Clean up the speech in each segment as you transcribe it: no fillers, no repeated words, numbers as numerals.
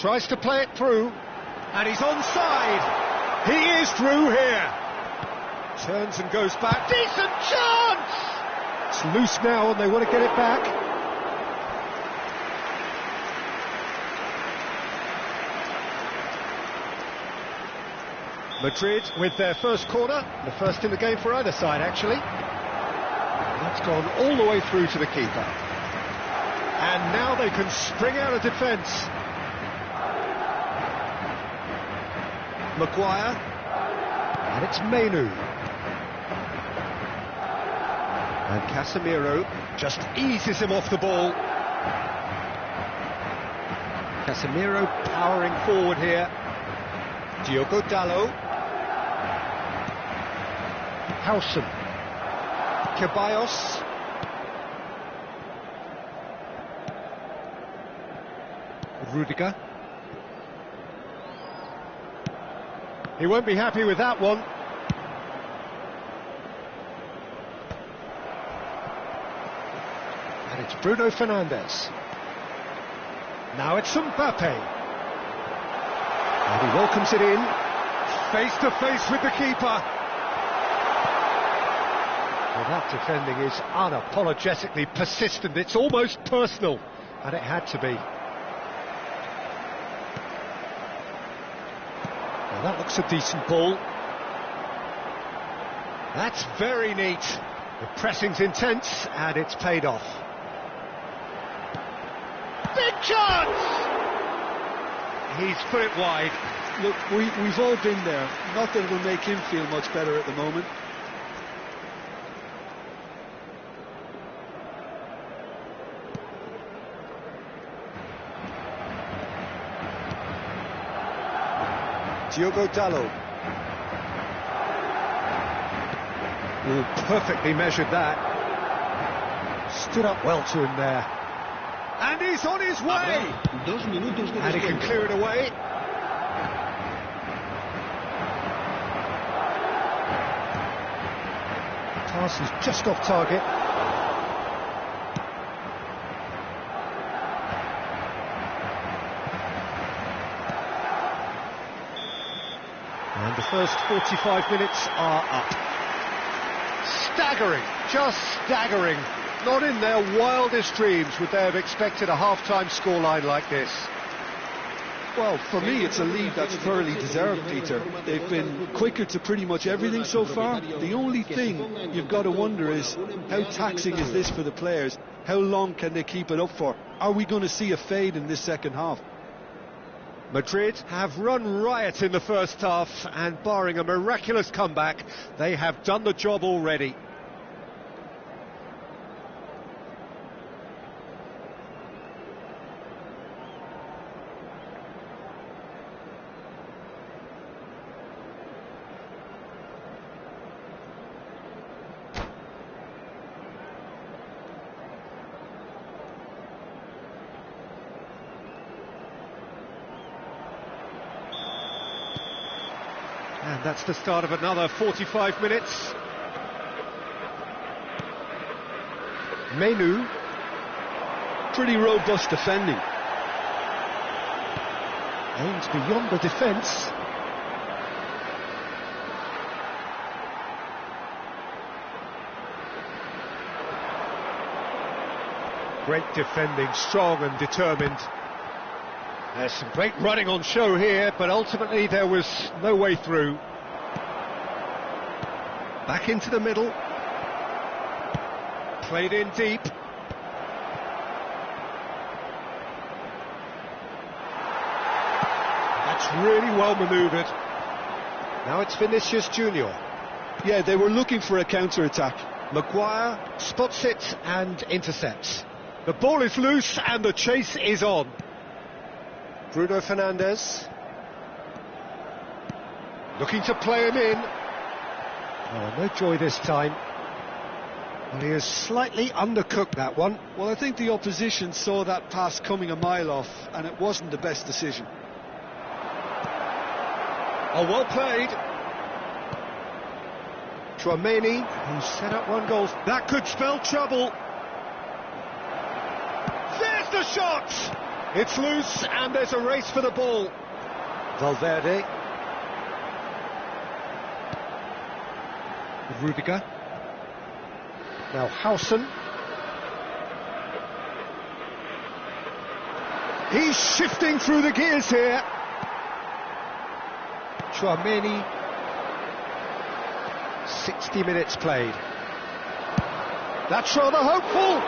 Tries to play it through, and he's onside. He is through here. Turns and goes back. Decent chance! It's loose now, and they want to get it back. Madrid with their first corner, the first in the game for either side, actually. That's gone all the way through to the keeper. And now they can spring out of defence. Maguire. And it's Menu. And Casemiro just eases him off the ball. Casemiro powering forward here. Diogo Dalot. Howson. Ceballos. Rudiger. He won't be happy with that one. And it's Bruno Fernandes. Now it's Mbappe. And he welcomes it in. Face to face with the keeper. Well, that defending is unapologetically persistent. It's almost personal. And it had to be. Well, that looks a decent ball. That's very neat. The pressing's intense, and it's paid off. Big chance! He's put it wide. Look, we've all been there. Not that it will make him feel much better at the moment. Diogo Dalot. Oh, perfectly measured that. Stood up well to him there. And he's on his way! And he can clear it away. Pass is just off target. And the first 45 minutes are up. Staggering, just staggering. Not in their wildest dreams would they have expected a half-time scoreline like this. Well, for me, it's a lead that's thoroughly deserved, Peter. They've been quicker to pretty much everything so far. The only thing you've got to wonder is, how taxing is this for the players? How long can they keep it up for? Are we going to see a fade in this second half? Madrid have run riot in the first half, and barring a miraculous comeback, they have done the job already. And that's the start of another 45 minutes. Menu. Pretty robust defending. Aims beyond the defence. Great defending, strong and determined. There's some great running on show here, but ultimately there was no way through. Back into the middle. Played in deep. That's really well manoeuvred. Now it's Vinicius Junior. Yeah, they were looking for a counter-attack. Maguire spots it and intercepts. The ball is loose and the chase is on. Bruno Fernandes. Looking to play him in. Oh, no joy this time. Well, he has slightly undercooked that one. Well, I think the opposition saw that pass coming a mile off, and it wasn't the best decision. Oh, well played. Tchouameni, who set up one goal. That could spell trouble. There's the shot! It's loose, and there's a race for the ball. Valverde. Rudiger. Now Howson. He's shifting through the gears here. Chouameni. 60 minutes played. That's rather hopeful.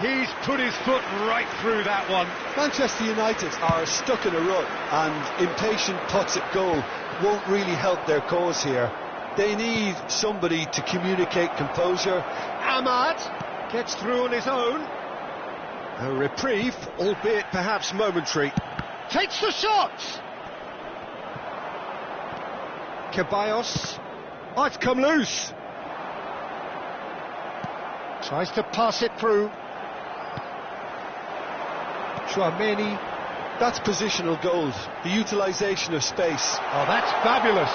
He's put his foot right through that one. Manchester United are stuck in a rut, and impatient putts at goal won't really help their cause here. They need somebody to communicate composure. Ahmad gets through on his own. A reprieve, albeit perhaps momentary. Takes the shot! Ceballos. Oh, it's come loose. Tries to pass it through. Chouameni. That's positional goals, the utilisation of space. Oh, that's fabulous.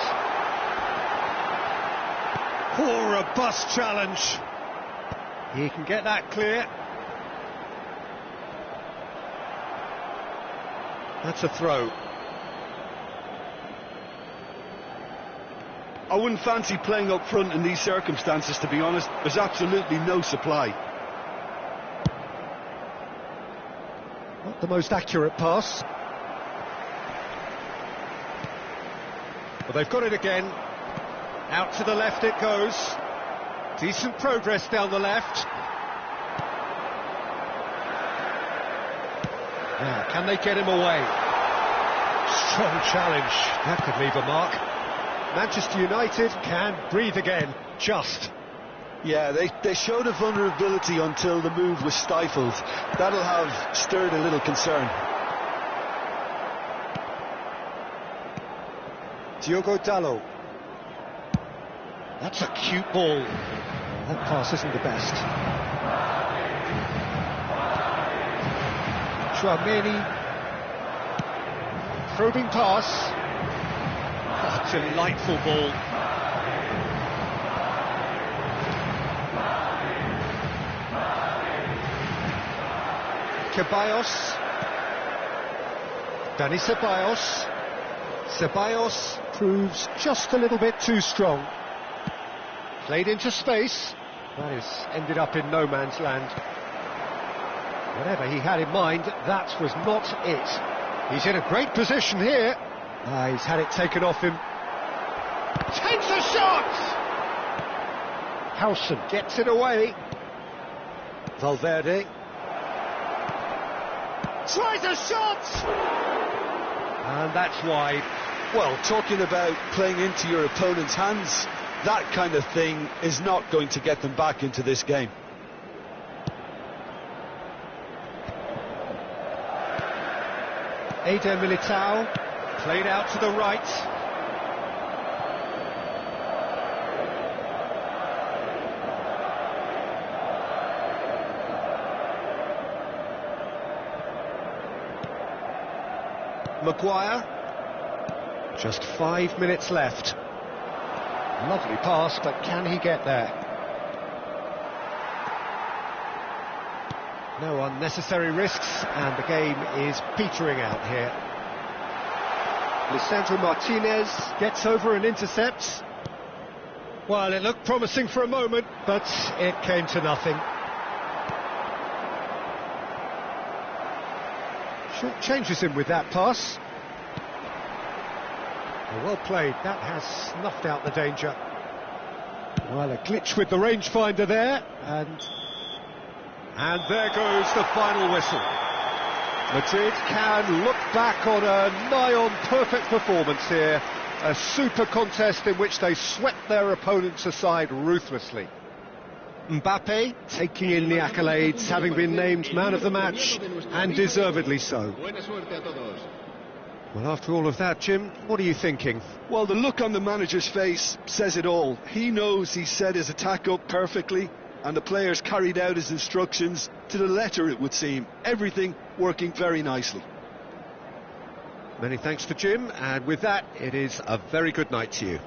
Poor robust challenge. He can get that clear. That's a throw. I wouldn't fancy playing up front in these circumstances, to be honest. There's absolutely no supply. Not the most accurate pass. But they've got it again. Out to the left it goes. Decent progress down the left. Now, can they get him away? Strong challenge. That could leave a mark. Manchester United can breathe again. Just. Yeah, they showed a vulnerability until the move was stifled. That'll have stirred a little concern. Diogo Dalot. That's a cute ball. That pass isn't the best. Chouameni. Probing pass. Oh, delightful ball. Ceballos. Dani Ceballos. Ceballos proves just a little bit too strong. Played into space. That has ended up in no man's land. Whatever he had in mind, that was not it. He's in a great position here. He's had it taken off him. Takes a shot! Howson gets it away. Valverde. Tries a shot! And that's wide. Well, talking about playing into your opponent's hands, that kind of thing is not going to get them back into this game. Eder Militao, played out to the right. Maguire. Just 5 minutes left. Lovely pass, but can he get there? No unnecessary risks, and the game is petering out here. Lisandro Martinez gets over and intercepts. Well, it looked promising for a moment, but it came to nothing. Short changes him with that pass. Well played, that has snuffed out the danger. Well, a glitch with the rangefinder there, and there goes the final whistle. Madrid can look back on a nigh-on perfect performance here. A super contest in which they swept their opponents aside ruthlessly. Mbappe taking in the accolades, having been named man of the match, and deservedly so. Well, after all of that, Jim, what are you thinking? Well, the look on the manager's face says it all. He knows he set his attack up perfectly, and the players carried out his instructions to the letter, it would seem. Everything working very nicely. Many thanks to Jim, and with that, it is a very good night to you.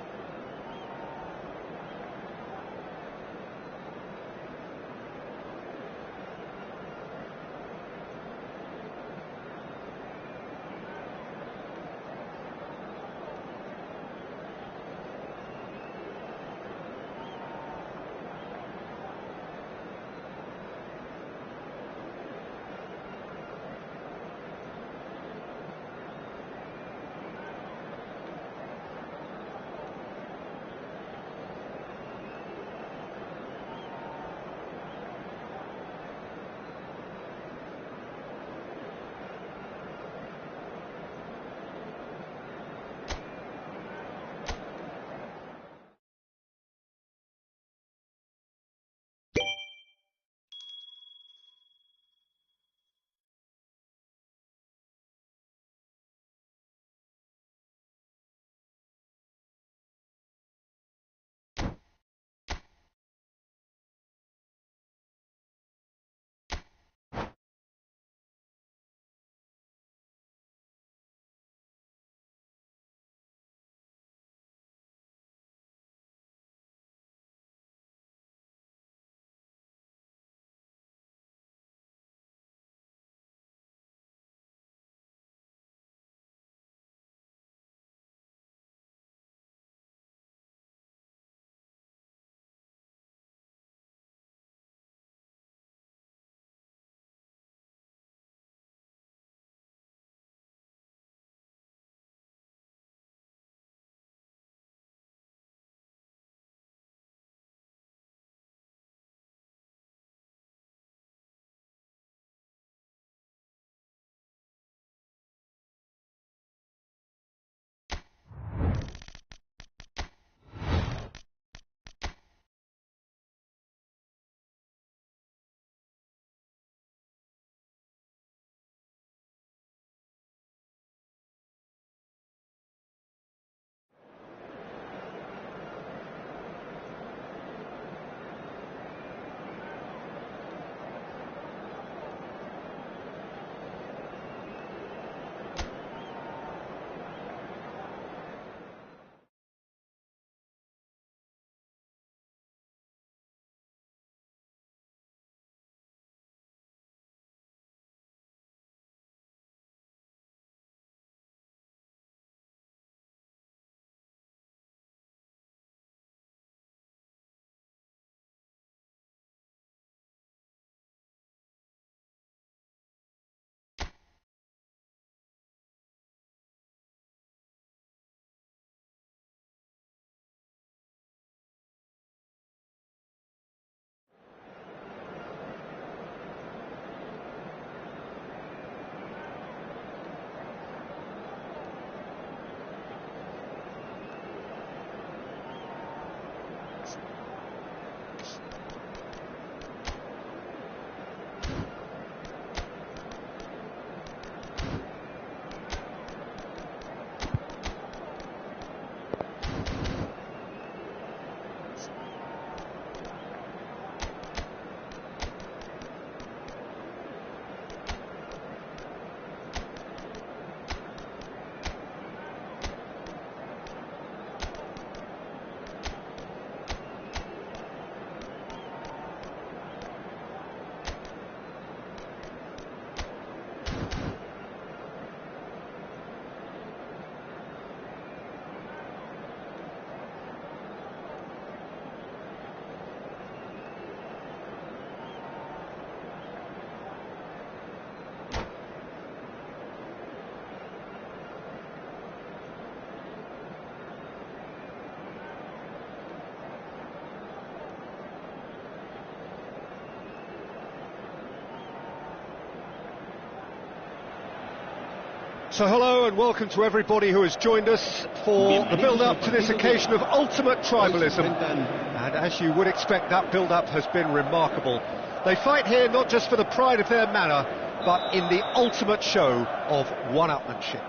So hello and welcome to everybody who has joined us for the build-up to this occasion of ultimate tribalism. And as you would expect, that build-up has been remarkable. They fight here not just for the pride of their manor, but in the ultimate show of one-upmanship.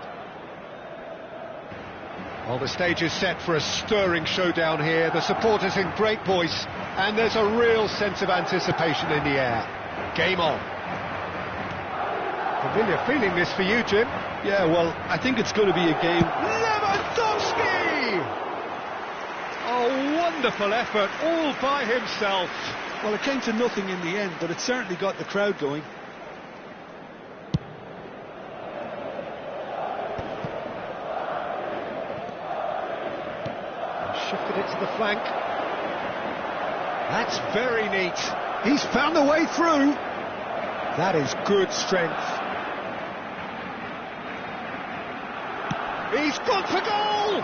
Well, the stage is set for a stirring showdown here. The supporters in great voice, and there's a real sense of anticipation in the air. Game on. Familiar feeling this for you, Jim. Yeah, well, I think it's going to be a game. Lewandowski! A wonderful effort, all by himself. Well, it came to nothing in the end, but it certainly got the crowd going. Shifted it to the flank. That's very neat. He's found a way through. That is good strength. He's gone for goal!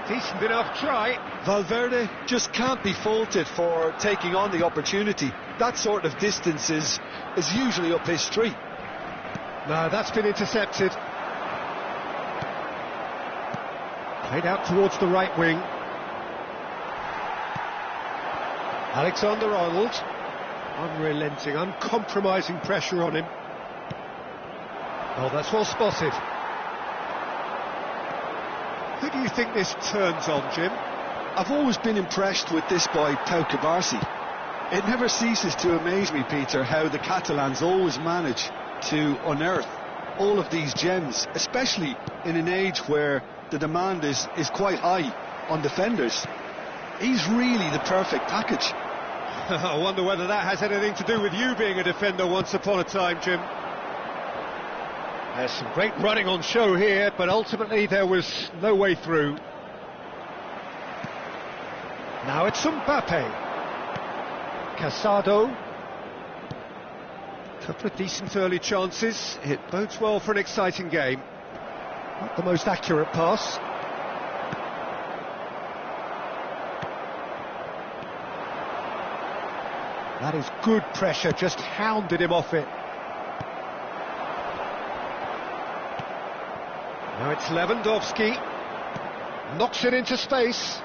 Decent enough try. Valverde just can't be faulted for taking on the opportunity. That sort of distance is usually up his street. No, that's been intercepted. Played out towards the right wing. Alexander-Arnold. Unrelenting, uncompromising pressure on him. Oh, that's well spotted. Who do you think this turns on, Jim? I've always been impressed with this boy, Pau Cubarsí. It never ceases to amaze me, Peter, how the Catalans always manage to unearth all of these gems, especially in an age where the demand is quite high on defenders. He's really the perfect package. I wonder whether that has anything to do with you being a defender once upon a time, Jim. There's some great running on show here, but ultimately there was no way through. Now it's Mbappe. Casado. A couple of decent early chances. It bodes well for an exciting game. Not the most accurate pass. That is good pressure, just hounded him off it. Now it's Lewandowski. Knocks it into space.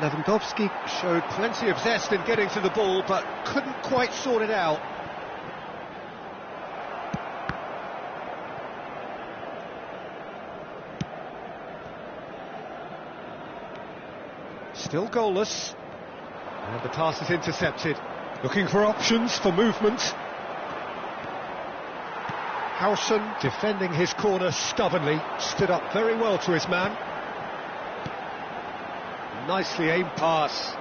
Lewandowski showed plenty of zest in getting to the ball, but couldn't quite sort it out. Still goalless. And the pass is intercepted. Looking for options for movement. Howson defending his corner stubbornly. Stood up very well to his man. Nicely aimed pass.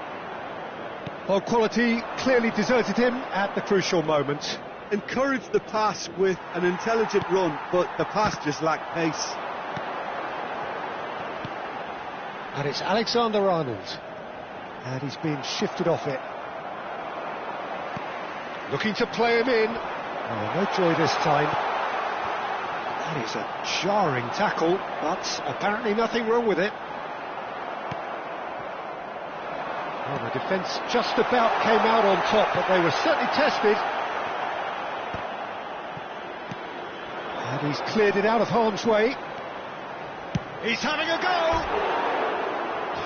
Well, quality clearly deserted him at the crucial moment. Encouraged the pass with an intelligent run, but the pass just lacked pace. And it's Alexander-Arnold. And he's been shifted off it. Looking to play him in. Oh, no joy this time. That is a jarring tackle, but apparently nothing wrong with it. Well, the defence just about came out on top, but they were certainly tested. And he's cleared it out of harm's way. He's having a go!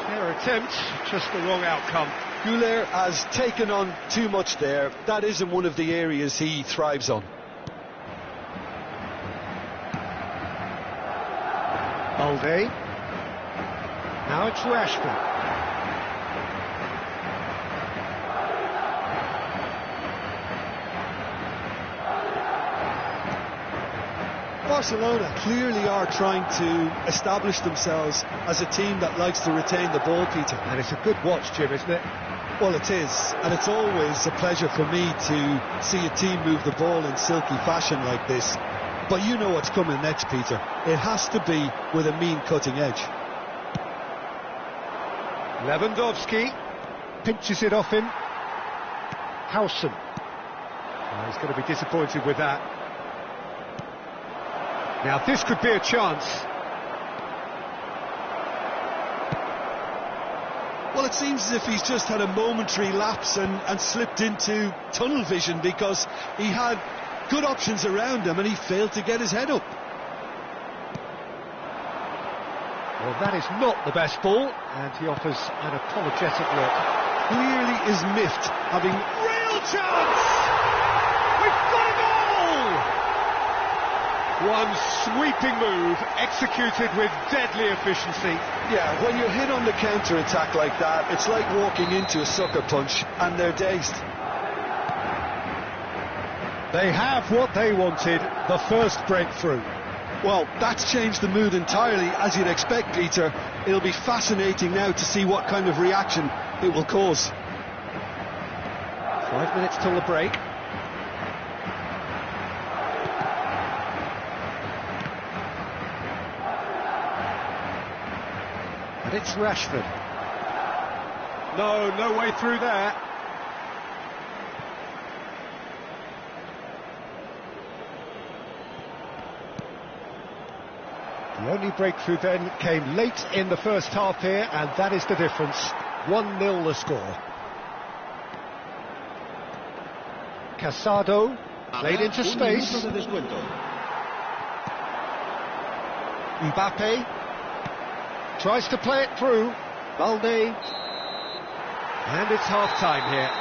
Fair attempt, just the wrong outcome. Güler has taken on too much there. That isn't one of the areas he thrives on. Balde. Now it's Rashford. Barcelona clearly are trying to establish themselves as a team that likes to retain the ball, Peter. And it's a good watch, Jim, isn't it? Well, it is, and it's always a pleasure for me to see a team move the ball in silky fashion like this. But you know what's coming next, Peter. It has to be with a mean cutting edge. Lewandowski pinches it off him. Howson. Oh, he's going to be disappointed with that. Now this could be a chance. Well, it seems as if he's just had a momentary lapse and slipped into tunnel vision, because he had good options around him and he failed to get his head up. Well, that is not the best ball, and he offers an apologetic look. Clearly is miffed, having Real chance! We've got a goal! One sweeping move, executed with deadly efficiency. Yeah, when you're hit on the counter-attack like that, it's like walking into a sucker punch, and they're dazed. They have what they wanted, the first breakthrough. Well, that's changed the mood entirely, as you'd expect, Peter. It'll be fascinating now to see what kind of reaction it will cause. 5 minutes till the break. And it's Rashford. No way through there. The only breakthrough then came late in the first half here, and that is the difference. 1-0 the score. Casado played into space. Mbappe tries to play it through. Balde. And it's half-time here.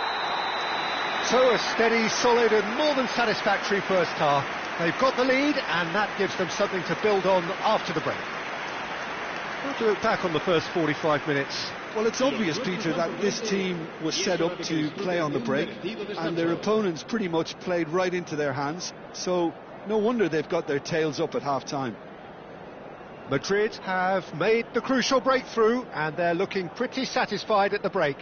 So a steady, solid and more than satisfactory first half. They've got the lead, and that gives them something to build on after the break. How to look back on the first 45 minutes? Well, it's obvious, Peter, that this team was set up to play on the break, and their opponents pretty much played right into their hands, so no wonder they've got their tails up at half-time. Madrid have made the crucial breakthrough, and they're looking pretty satisfied at the break.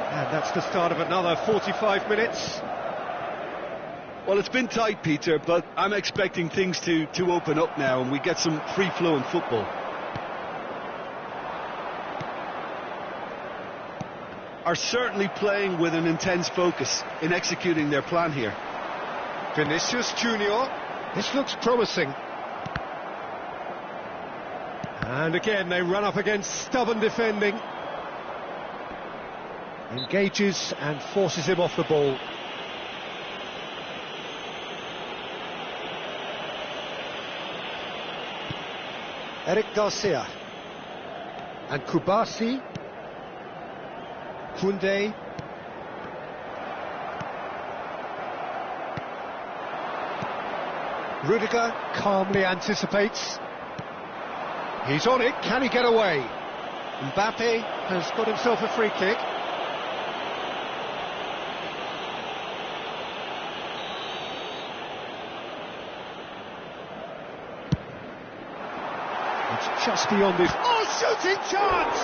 And that's the start of another 45 minutes. Well, it's been tight, Peter, but I'm expecting things to open up now and we get some free-flowing football. Are certainly playing with an intense focus in executing their plan here. Vinicius Junior. This looks promising. And again, they run up against stubborn defending. Engages and forces him off the ball. Eric Garcia. And Kubasi. Koundé. Rudiger calmly anticipates. He's on it, can he get away? Mbappe has got himself a free kick. It's just beyond this. Oh, shooting chance!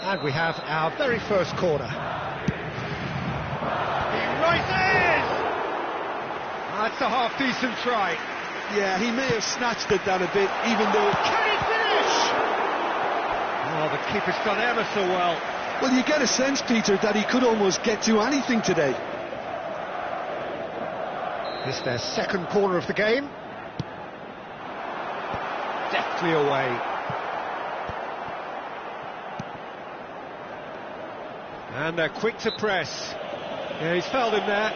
And we have our very first corner. He rises! That's a half-decent try. Yeah, he may have snatched it down a bit, even though... Can he finish? Oh, the keeper's done ever so well. Well, you get a sense, Peter, that he could almost get to anything today. It's their second corner of the game. Deftly away. And they're quick to press. Yeah, he's fouled him there.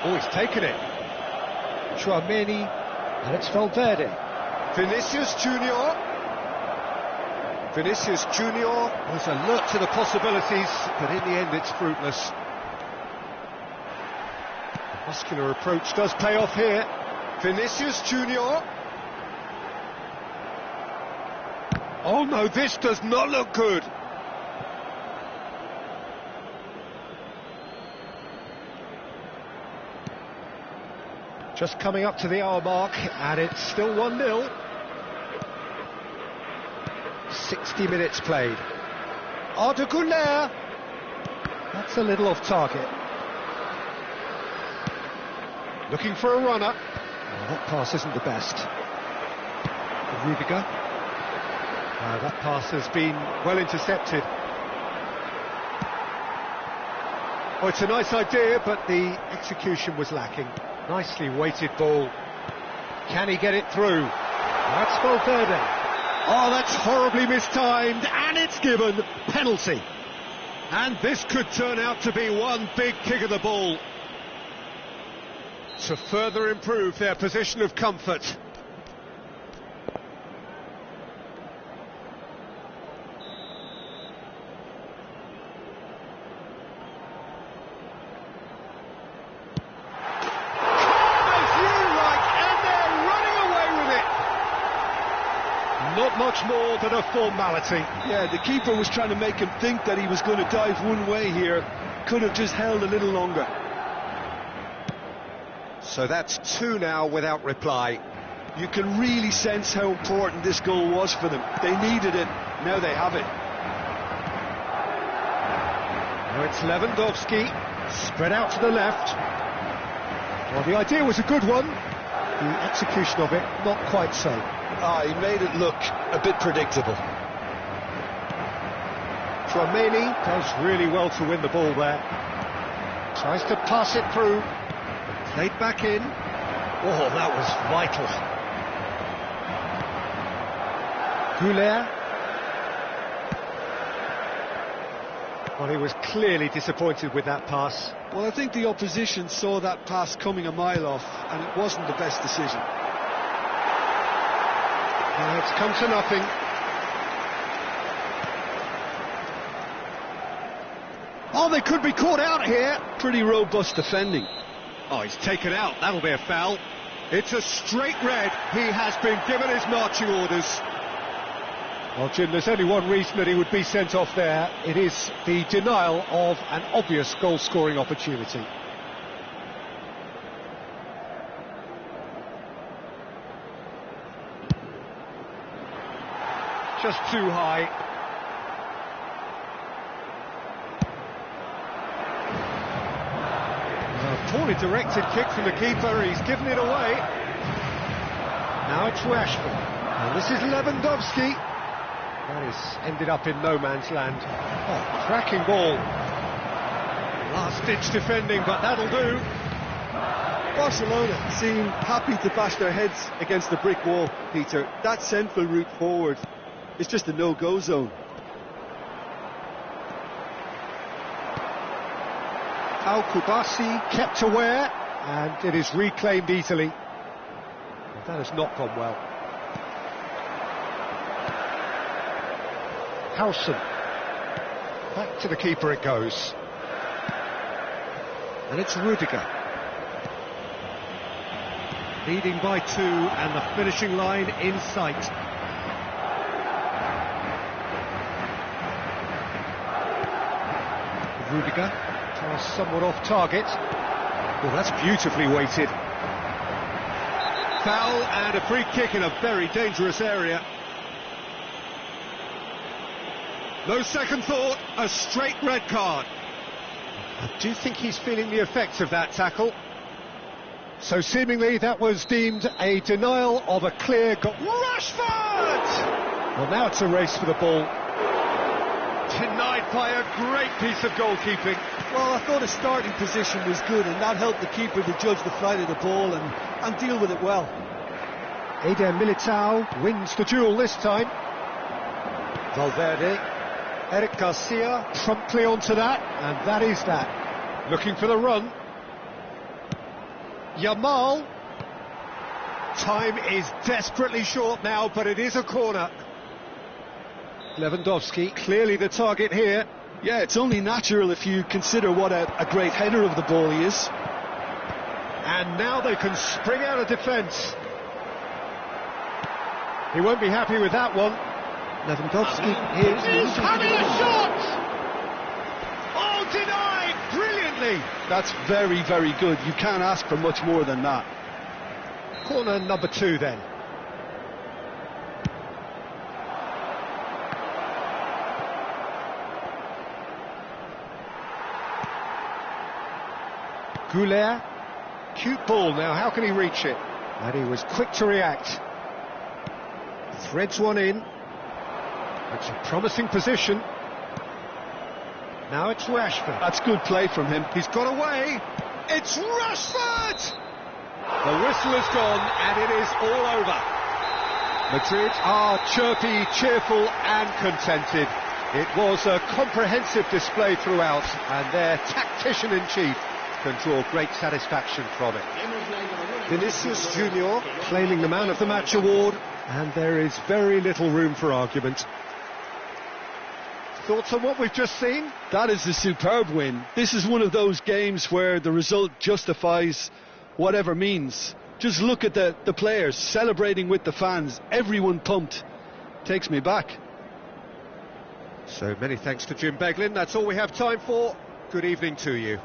Oh, he's taken it. Chouameni, and it's Valverde. Vinicius Junior. Vinicius Junior was alert to the possibilities, but in the end it's fruitless. The muscular approach does pay off here. Vinicius Junior. Oh no, this does not look good. Just coming up to the hour mark, and it's still 1-0. 60 minutes played. Arda Güler. That's a little off target. Looking for a runner. Oh, that pass isn't the best. Rudiger. That pass has been well intercepted. Oh, it's a nice idea, but the execution was lacking. Nicely weighted ball. Can he get it through? That's Valverde. Oh, that's horribly mistimed, and it's given. Penalty. And this could turn out to be one big kick of the ball to further improve their position of comfort. Not much more than a formality. Yeah, the keeper was trying to make him think that he was going to dive one way here. Could have just held a little longer. So that's 2 now without reply. You can really sense how important this goal was for them. They needed it, now they have it. Now it's Lewandowski, spread out to the left. Well, the idea was a good one. The execution of it, not quite so. He made it look a bit predictable. Tchouaméni does really well to win the ball there. Tries to pass it through. Played back in. Oh, that was vital. Güler. Well, he was clearly disappointed with that pass. Well, I think the opposition saw that pass coming a mile off, and it wasn't the best decision. It's come to nothing. Oh, they could be caught out here. Pretty robust defending. Oh, he's taken out. That'll be a foul. It's a straight red. He has been given his marching orders. Well, Jim, there's only one reason that he would be sent off there. It is the denial of an obvious goal-scoring opportunity. Just too high. A poorly directed kick from the keeper. He's given it away. Now it's Rashford. And this is Lewandowski. That is ended up in no man's land. Oh, cracking ball. Last-ditch defending, but that'll do. Barcelona seem happy to bash their heads against the brick wall, Peter. That central route forward is just a no-go zone. Al Kubasi kept aware, and it is reclaimed easily. But that has not gone well. Howson. Back to the keeper it goes. And it's Rudiger. Leading by 2, and the finishing line in sight. Rudiger, pass somewhat off target. Well, that's beautifully weighted. Foul and a free kick in a very dangerous area. No second thought, a straight red card. I do think he's feeling the effects of that tackle. So seemingly that was deemed a denial of a clear goal. Rashford! Well, now it's a race for the ball. Denied by a great piece of goalkeeping. Well, I thought his starting position was good, and that helped the keeper to judge the flight of the ball and deal with it well. Eder Militao wins the duel this time. Valverde. Eric Garcia promptly onto that, and that is that. Looking for the run. Yamal. Time is desperately short now, but it is a corner. Lewandowski, clearly the target here. Yeah, it's only natural if you consider what a great header of the ball he is. And now they can spring out of defence. He won't be happy with that one. Lewandowski He's having a shot! Oh, denied! Brilliantly! That's very, very good. You can't ask for much more than that. Corner number 2 then. Goulet. Cute ball now, how can he reach it? And he was quick to react. Threads one in. It's a promising position. Now it's Rashford. That's good play from him. He's got away. It's Rashford! The whistle is gone and it is all over. Madrid are chirpy, cheerful and contented. It was a comprehensive display throughout and their tactician-in-chief can draw great satisfaction from it. Vinicius Junior claiming the Man of the Match award, and there is very little room for argument. Thoughts on what we've just seen? That is a superb win. This is one of those games where the result justifies whatever means. Just look at the players celebrating with the fans, everyone pumped. Takes me back. So many thanks to Jim Beglin. That's all we have time for. Good evening to you.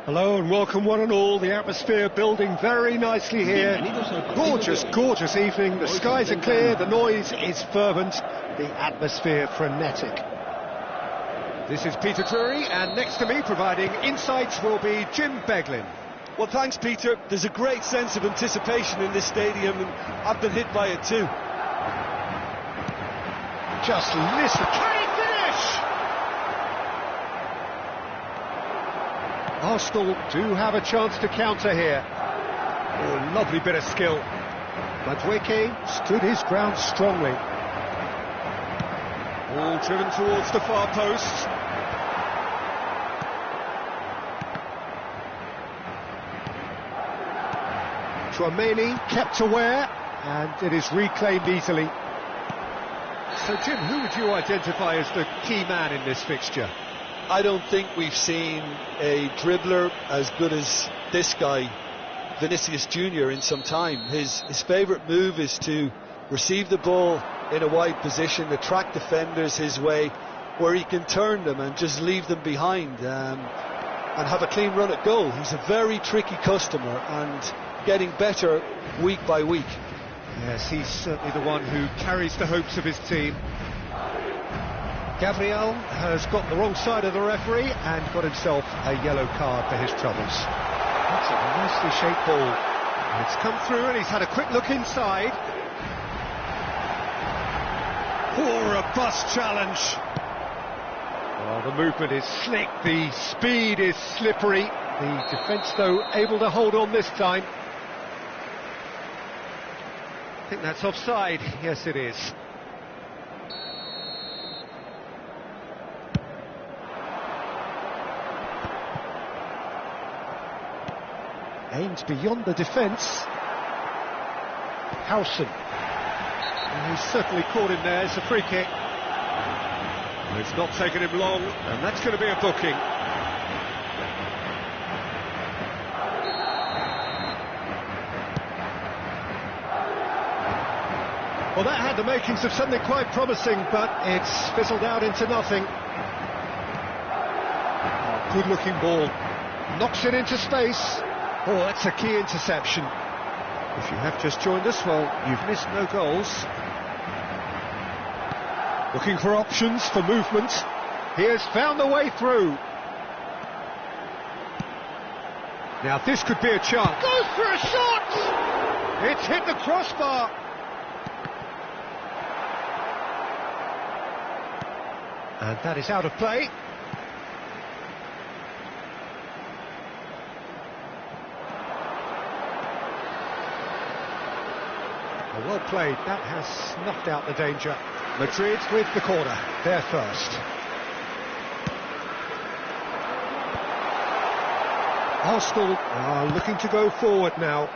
Hello and welcome one and all. The atmosphere building very nicely here. Gorgeous, gorgeous evening. The skies are clear, the noise is fervent, the atmosphere frenetic. This is Peter Drury, and next to me providing insights will be Jim Beglin. Well, thanks, Peter. There's a great sense of anticipation in this stadium, and I've been hit by it too. Just listen. Can he finish? Arsenal do have a chance to counter here. Oh, lovely bit of skill. Madueke stood his ground strongly. All driven towards the far post. Chouameni kept aware, and it is reclaimed easily. So, Jim, who would you identify as the key man in this fixture? I don't think we've seen a dribbler as good as this guy, Vinicius Jr., in some time. His favourite move is to receive the ball in a wide position, attract defenders his way, where he can turn them and just leave them behind and have a clean run at goal. He's a very tricky customer and getting better week by week. Yes, he's certainly the one who carries the hopes of his team. Gabriel has got the wrong side of the referee and got himself a yellow card for his troubles. That's a nicely shaped ball. It's come through and he's had a quick look inside. Oh, a robust challenge. Oh, the movement is slick, the speed is slippery. The defence, though, able to hold on this time. I think that's offside. Yes, it is. Aims beyond the defence. Howson. He's certainly caught him there. It's a free kick. It's not taken him long, and that's going to be a booking. Well, that had the makings of something quite promising, but it's fizzled out into nothing. Oh, good-looking ball. Knocks it into space. Oh, that's a key interception. If you have just joined us, well, you've missed no goals. Looking for options, for movement. He has found the way through. Now, this could be a chance. Goes for a shot! It's hit the crossbar. And that is out of play. Well played, that has snuffed out the danger. Madrid with the corner, they're first. Arsenal are looking to go forward now.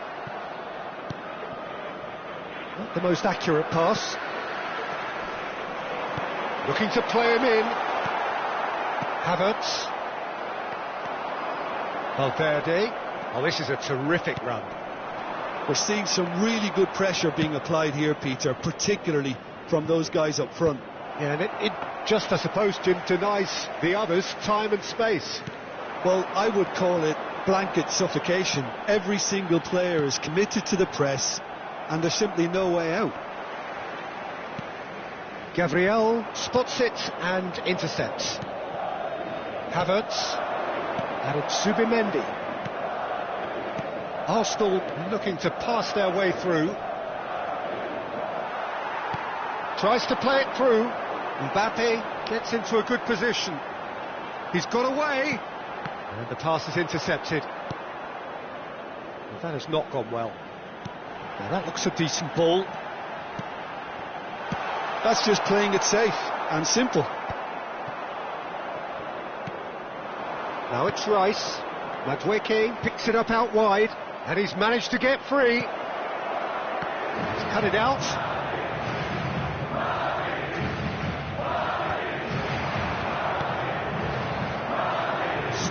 Not the most accurate pass. Looking to play him in. Havertz. Valverde. Oh, this is a terrific run. We're seeing some really good pressure being applied here, Peter, particularly from those guys up front. Yeah, and it just, I suppose, Jim, denies the others time and space. Well, I would call it blanket suffocation. Every single player is committed to the press, and there's simply no way out. Gabriel spots it and intercepts. Havertz, and it's Zubimendi. Arsenal looking to pass their way through. Tries to play it through. Mbappe gets into a good position. He's got away. And the pass is intercepted. Well, that has not gone well. Now that looks a decent ball. That's just playing it safe and simple. Now it's Rice. Madueke picks it up out wide. And he's managed to get free. He's cut it out.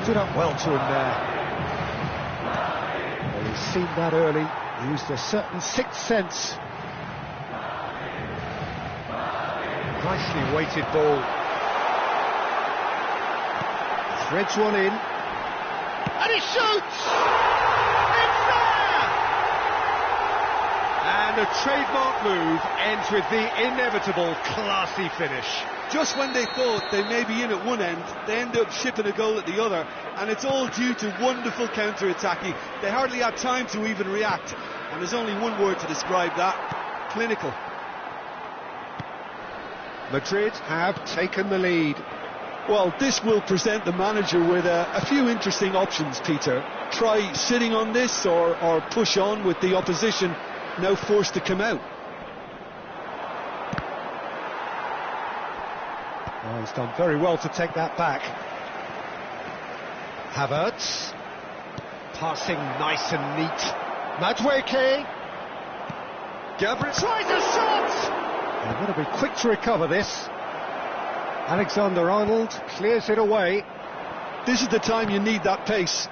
Stood up well to him there. Well, he's seen that early. Used a certain sixth sense. Nicely weighted ball. Threads one in. and he shoots! It's there! And a trademark move ends with the inevitable classy finish. Just when they thought they may be in at one end, they end up shipping a goal at the other, and it's all due to wonderful counter-attacking. They hardly had time to even react, and there's only one word to describe that: clinical. Madrid have taken the lead. Well, this will present the manager with a few interesting options, Peter. Try sitting on this or push on with the opposition now forced to come out. Oh, he's done very well to take that back. Havertz. Passing nice and neat. Madueke. Gabriel tries a shot! They've got to be quick to recover this. Alexander-Arnold clears it away. This is the time you need that pace.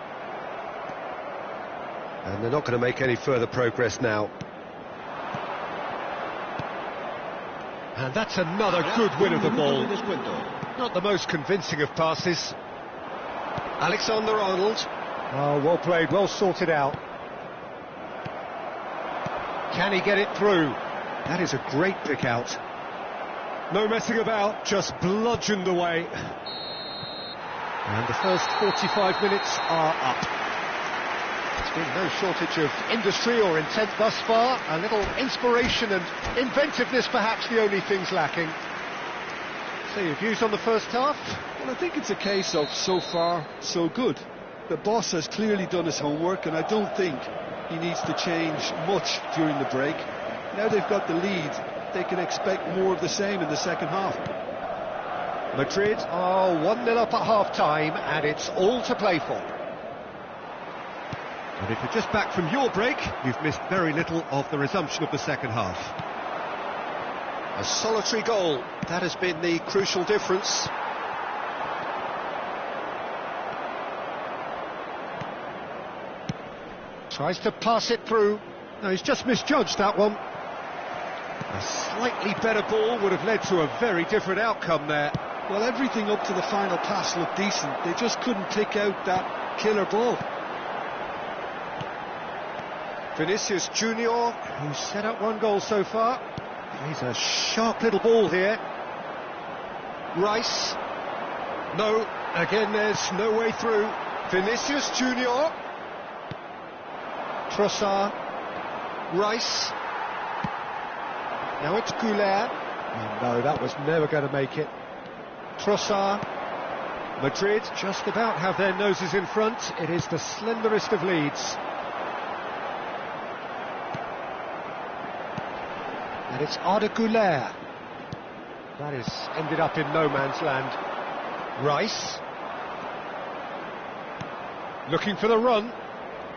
And they're not going to make any further progress now. And that's another good win of the ball. Not the most convincing of passes. Alexander-Arnold. Oh, well played, well sorted out. Can he get it through? That is a great pick out. No messing about, just bludgeoned away. And the first 45 minutes are up. There's been no shortage of industry or intent thus far. A little inspiration and inventiveness perhaps the only things lacking. So your views on the first half? Well, I think it's a case of so far, so good. The boss has clearly done his homework, and I don't think he needs to change much during the break. Now they've got the lead, they can expect more of the same in the second half. Madrid are 1-0 up at half-time, and it's all to play for. And if you're just back from your break, you've missed very little of the resumption of the second half. A solitary goal, that has been the crucial difference. Tries to pass it through. No, he's just misjudged that one. A slightly better ball would have led to a very different outcome there. Well, everything up to the final pass looked decent. They just couldn't pick out that killer ball. Vinicius Junior, who's set up one goal so far. He's a sharp little ball here. Rice. No, again there's no way through. Vinicius Junior. Trossard. Rice. Now it's Goulet. Oh, no, that was never going to make it. Trossard. Madrid just about have their noses in front. It is the slenderest of leads. And it's Arda Güler. That is ended up in no man's land. Rice. Looking for the run.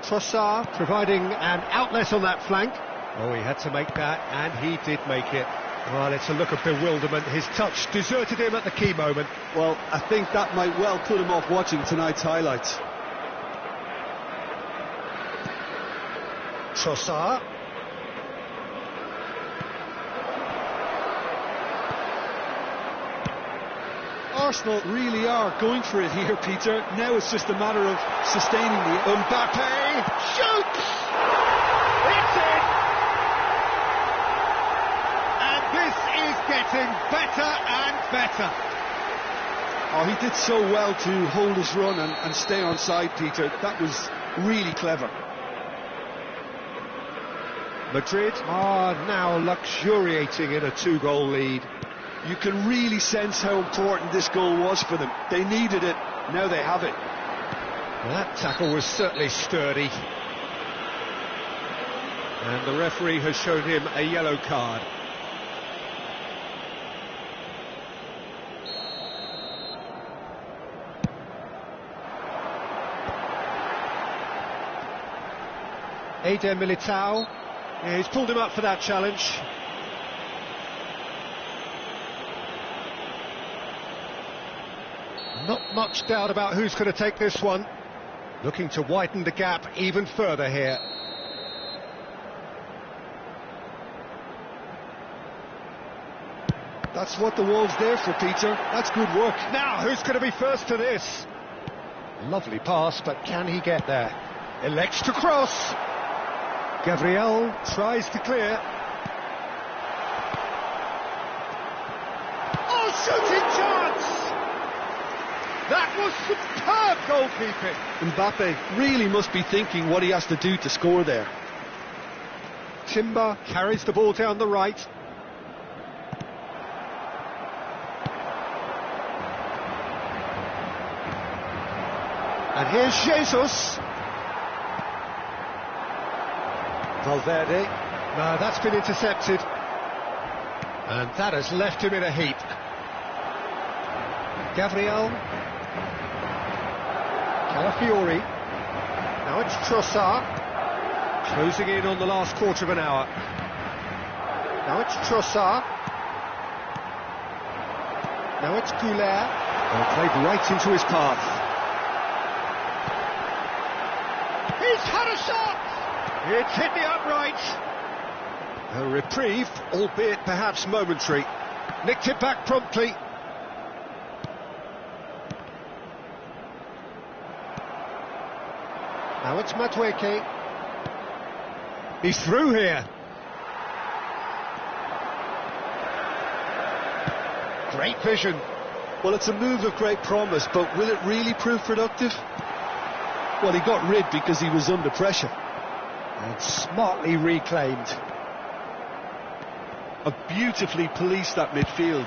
Trossard providing an outlet on that flank. Oh, he had to make that, and he did make it. Well, it's a look of bewilderment. His touch deserted him at the key moment. Well, I think that might well put him off watching tonight's highlights. Trossard. Arsenal really are going for it here, Peter. Now it's just a matter of sustaining the... Mbappe shoots! It's in! And this is getting better and better. Oh, he did so well to hold his run and stay on side, Peter. That was really clever. Madrid are now luxuriating in a 2-goal lead. You can really sense how important this goal was for them. They needed it, now they have it. Well, that tackle was certainly sturdy. And the referee has shown him a yellow card. Eder Militao, yeah, he's pulled him up for that challenge. Not much doubt about who's going to take this one. Looking to widen the gap even further here. That's what the wall's there for, Peter. That's good work. Now, who's going to be first to this? Lovely pass, but can he get there? Elects to cross. Gabriel tries to clear. Oh, shooting chance! That was superb goalkeeping. Mbappe really must be thinking what he has to do to score there. Timber carries the ball down the right. And here's Jesus. Valverde. No, that's been intercepted. And that has left him in a heap. Gabriel. Calafiori. Now it's Trossard. Closing in on the last quarter of an hour. Now it's Trossard. Now it's Goulet. Well, played right into his path. He's had a shot! It's hit the upright. A reprieve, albeit perhaps momentary. Nicked it back promptly. Now it's Madueke. He's through here. Great vision. Well, it's a move of great promise, but will it really prove productive? Well, he got rid because he was under pressure. And smartly reclaimed. A beautifully policed that midfield.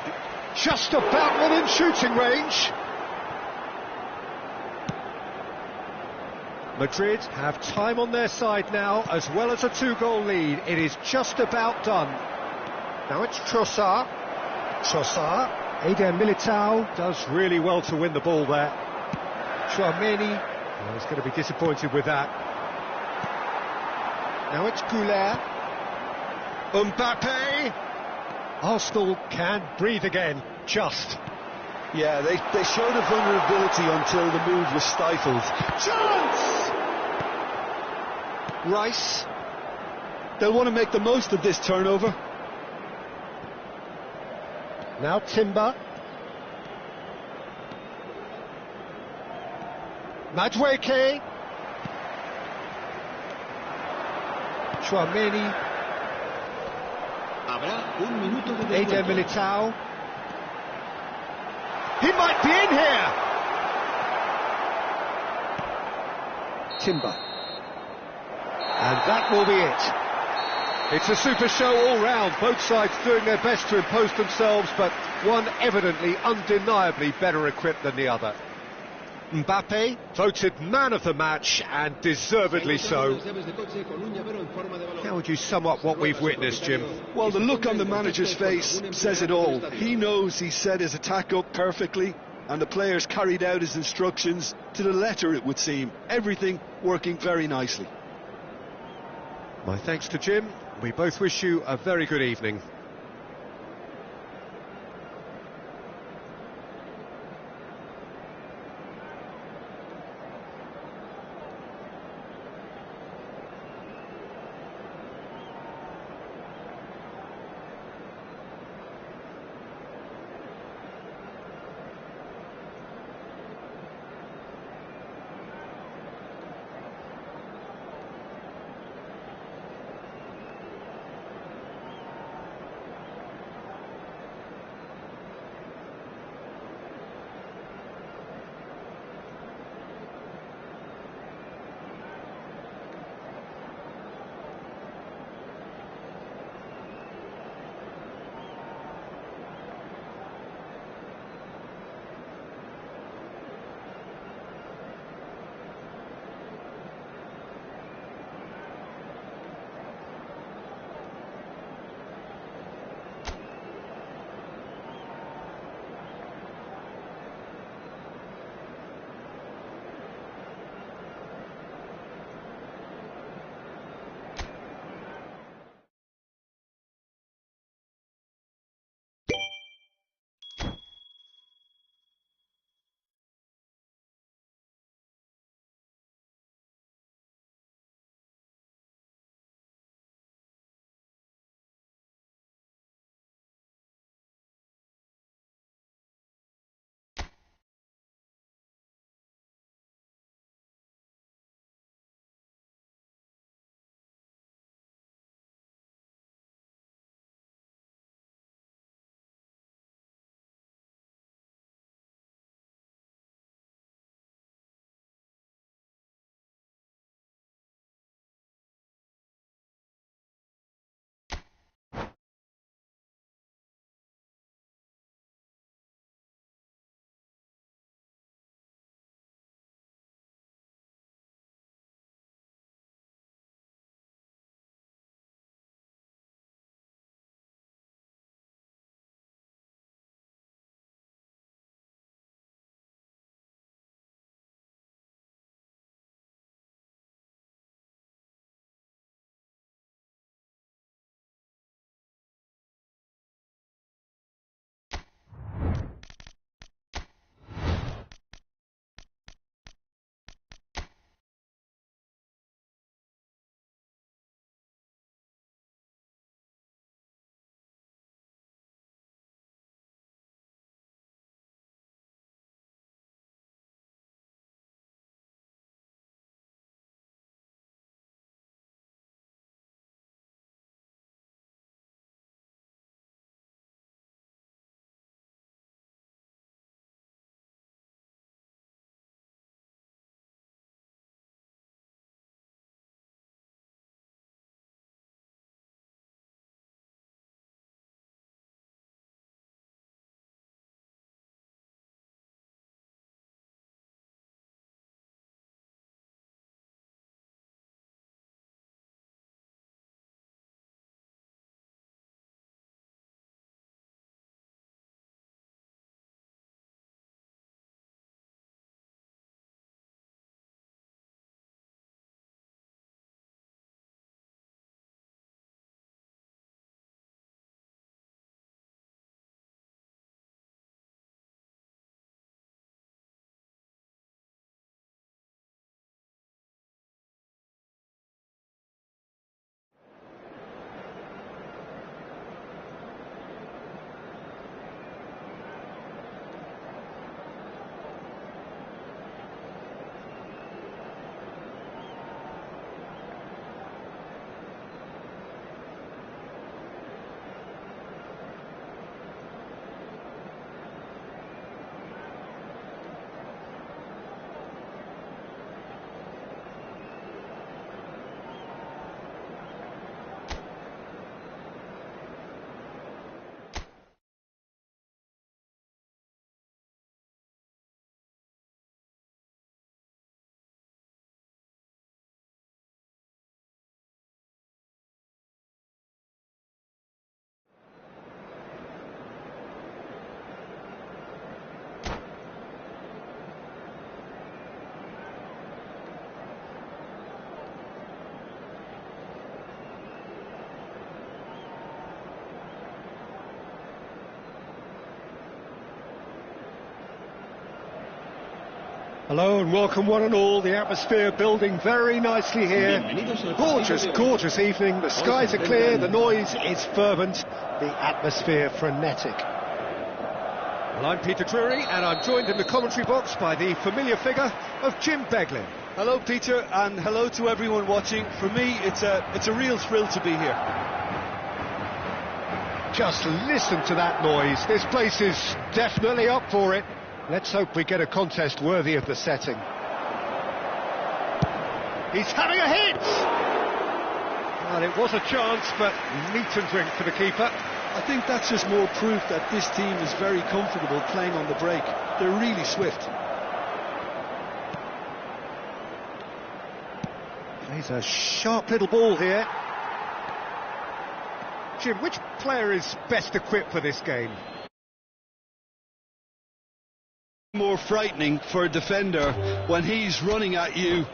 Just about within shooting range. Madrid have time on their side now, as well as a 2-goal lead. It is just about done. Now it's Trossard. Trossard. Eder Militao does really well to win the ball there. Chouameni. Well, he's going to be disappointed with that. Now it's Goulet. Mbappe. Arsenal can breathe again, just. Yeah, they showed a vulnerability until the move was stifled. Chance! Rice. They'll want to make the most of this turnover. Now Timber. Madueke. Chouameni. Eder Militao. He might be in here. Timber. And that will be it. It's a super show all round, both sides doing their best to impose themselves, but one evidently, undeniably better equipped than the other. Mbappe voted man of the match, and deservedly so. How would you sum up what we've witnessed, Jim? Well, the look on the manager's face says it all. He knows he set his attack up perfectly, and the players carried out his instructions to the letter, it would seem. Everything working very nicely. My thanks to Jim. We both wish you a very good evening. Hello and welcome one and all. The atmosphere building very nicely here. Gorgeous, gorgeous evening. The skies are clear, the noise is fervent, the atmosphere frenetic. Well, I'm Peter Drury and I'm joined in the commentary box by the familiar figure of Jim Beglin. Hello, Peter, and hello to everyone watching. For me, it's a real thrill to be here. Just listen to that noise. This place is definitely up for it. Let's hope we get a contest worthy of the setting. He's having a hit! Well, it was a chance, but meat and drink for the keeper. I think that's just more proof that this team is very comfortable playing on the break. They're really swift. Plays a sharp little ball here. Jim, which player is best equipped for this game? More frightening for a defender when he's running at you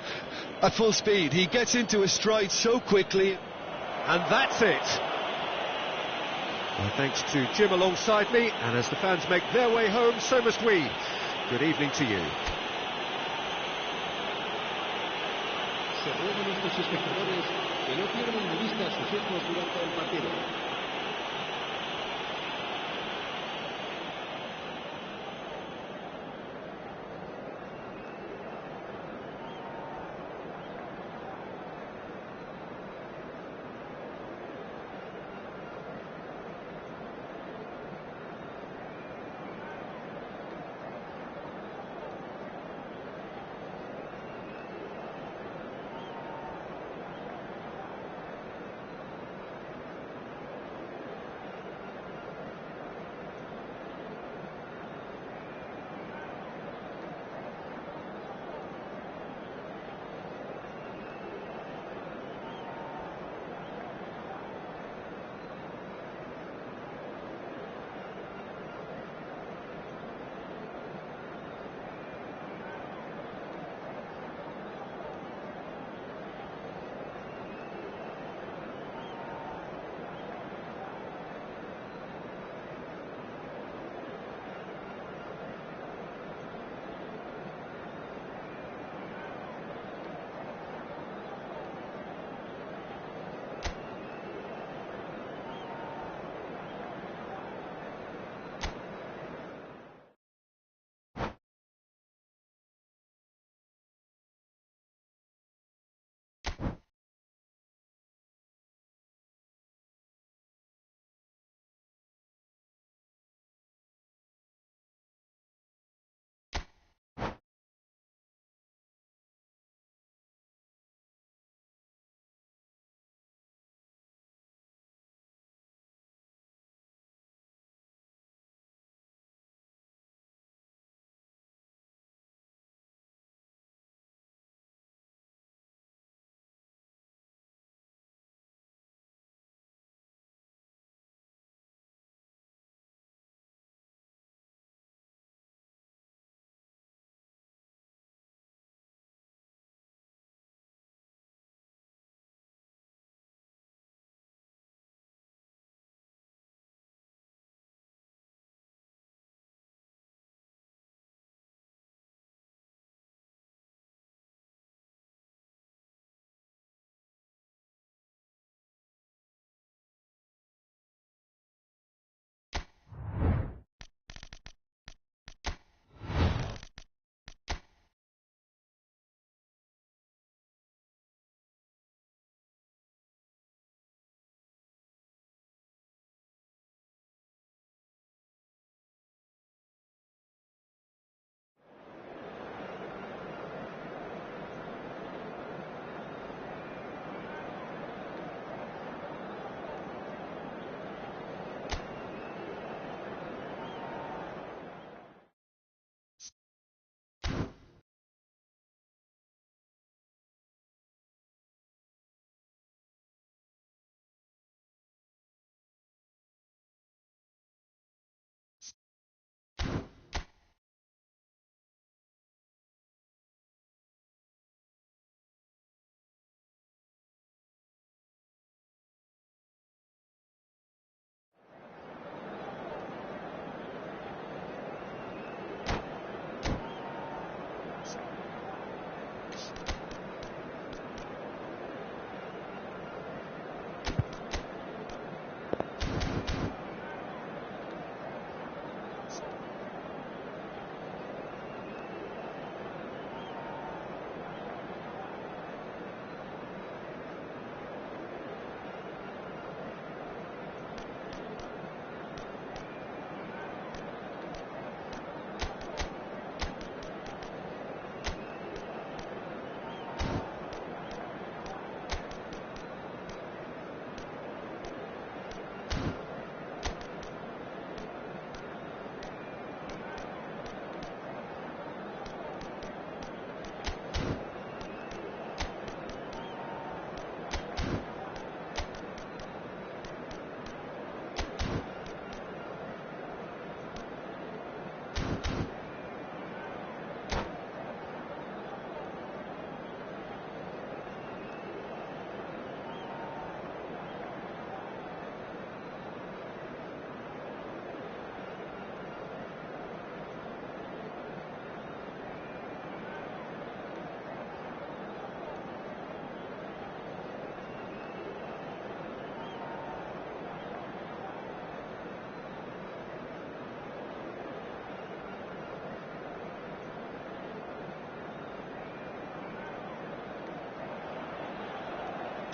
at full speed. He gets into his stride so quickly. And that's it. Well, thanks to Jim alongside me, and as the fans make their way home, so must we. Good evening to you. Se ruegan estos espectadores que no pierdan de vista sucesos durante el partido.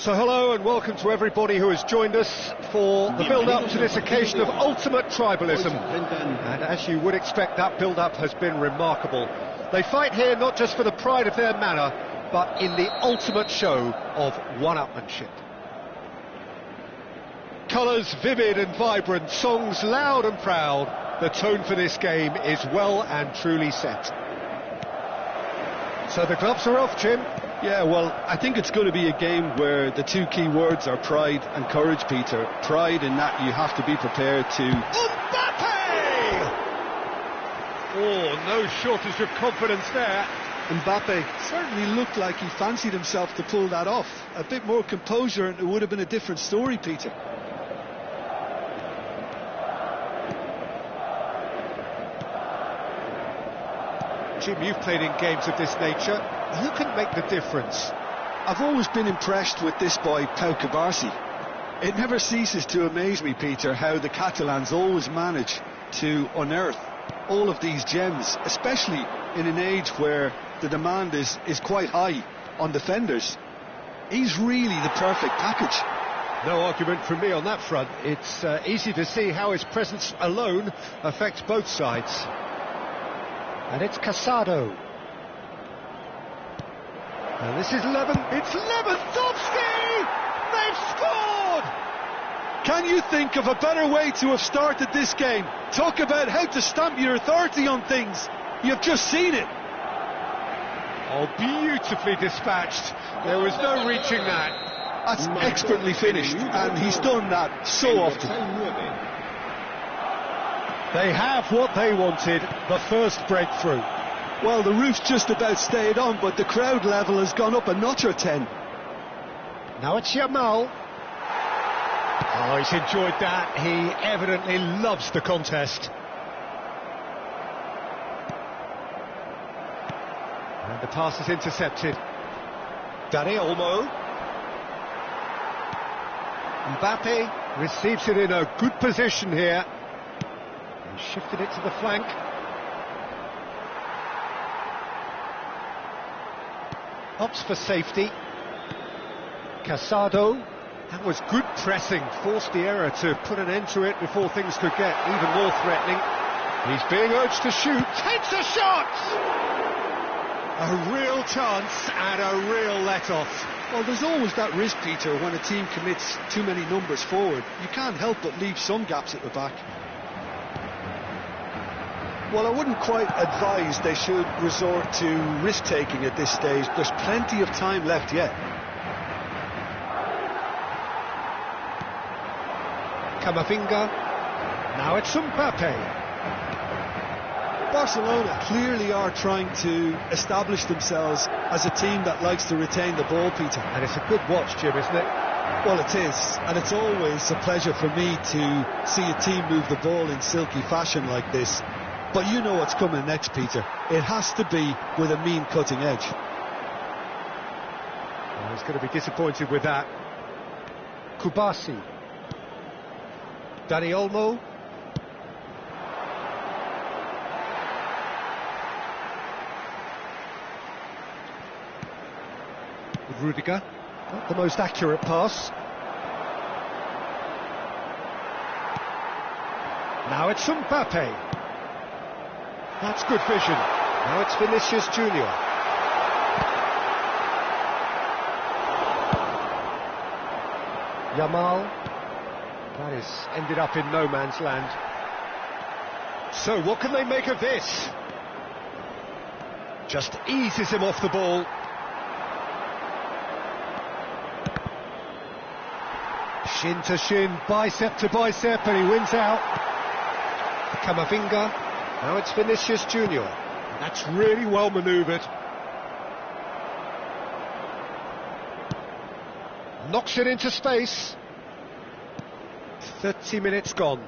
So hello and welcome to everybody who has joined us for the build-up to this occasion of ultimate tribalism. And as you would expect, that build-up has been remarkable. They fight here not just for the pride of their manor, but in the ultimate show of one-upmanship. Colours vivid and vibrant, songs loud and proud. The tone for this game is well and truly set. So the gloves are off, Jim. Yeah, well, I think it's going to be a game where the two key words are pride and courage, Peter. Pride in that you have to be prepared to... Mbappe! Oh, no shortage of confidence there. Mbappe certainly looked like he fancied himself to pull that off. A bit more composure and it would have been a different story, Peter. Jim, you've played in games of this nature. Who can make the difference? I've always been impressed with this boy, Pau Cubarsí. It never ceases to amaze me, Peter, how the Catalans always manage to unearth all of these gems, especially in an age where the demand is quite high on defenders. He's really the perfect package. No argument from me on that front. It's easy to see how his presence alone affects both sides. And it's Casado. And this is it's Lewandowski! They've scored! Can you think of a better way to have started this game? Talk about how to stamp your authority on things. You've just seen it. Oh, beautifully dispatched. There was no reaching that. That's expertly finished, and he's done that so often. They have what they wanted, the first breakthrough. Well, the roof's just about stayed on, but the crowd level has gone up a notch or 10. Now it's Yamal. Oh, he's enjoyed that. He evidently loves the contest. And the pass is intercepted. Dani Olmo. Mbappe receives it in a good position here. He shifted it to the flank. Opts for safety. Casado. That was good pressing. Forced the error to put an end to it before things could get even more threatening. He's being urged to shoot. Takes a shot! A real chance and a real let-off. Well, there's always that risk, Peter, when a team commits too many numbers forward. You can't help but leave some gaps at the back. Well, I wouldn't quite advise they should resort to risk-taking at this stage. There's plenty of time left yet. Camavinga. Now it's Mbappe. Barcelona clearly are trying to establish themselves as a team that likes to retain the ball, Peter. And it's a good watch, Jim, isn't it? Well, it is. And it's always a pleasure for me to see a team move the ball in silky fashion like this. But you know what's coming next, Peter. It has to be with a mean cutting edge. Well, he's going to be disappointed with that. Cubarsí. Dani Olmo. With Rudiger. Not the most accurate pass. Now it's Mbappe. That's good vision. Now it's Vinicius Junior. Yamal. That is ended up in no man's land. So what can they make of this? Just eases him off the ball. Shin to shin, bicep to bicep, and he wins out. Camavinga. Now it's Vinicius Junior. That's really well manoeuvred. Knocks it into space. 30 minutes gone.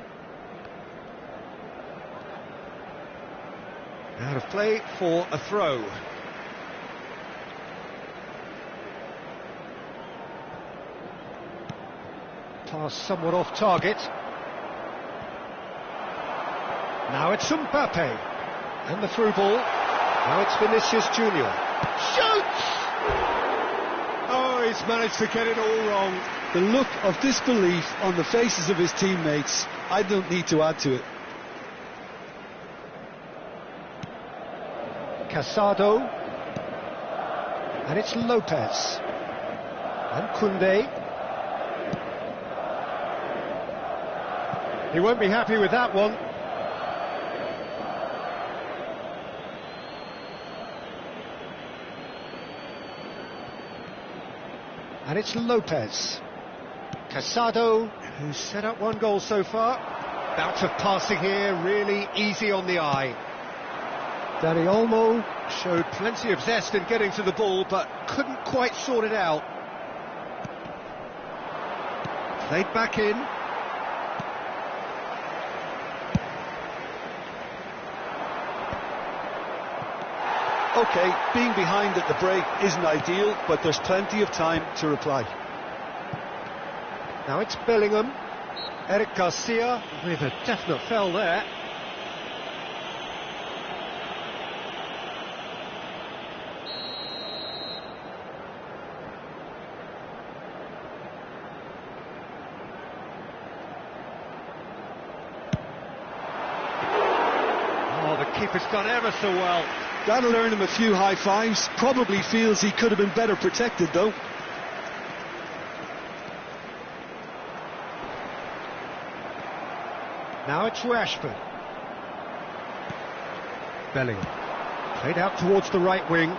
Out of play for a throw. Pass somewhat off target. Now it's Mbappe. And the through ball. Now it's Vinicius Junior. Shoots! Oh, he's managed to get it all wrong. The look of disbelief on the faces of his teammates, I don't need to add to it. Casado. And it's Lopez. And Koundé. He won't be happy with that one. And it's Lopez. Casado, who's set up one goal so far. Bout of passing here, really easy on the eye. Dani Olmo showed plenty of zest in getting to the ball, but couldn't quite sort it out. Played back in. OK, being behind at the break isn't ideal, but there's plenty of time to reply. Now it's Bellingham. Eric Garcia with a definite foul there. Oh, the keeper's done ever so well. That'll earn him a few high fives. Probably feels he could have been better protected, though. Now it's Rashford. Bellingham. Played out towards the right wing.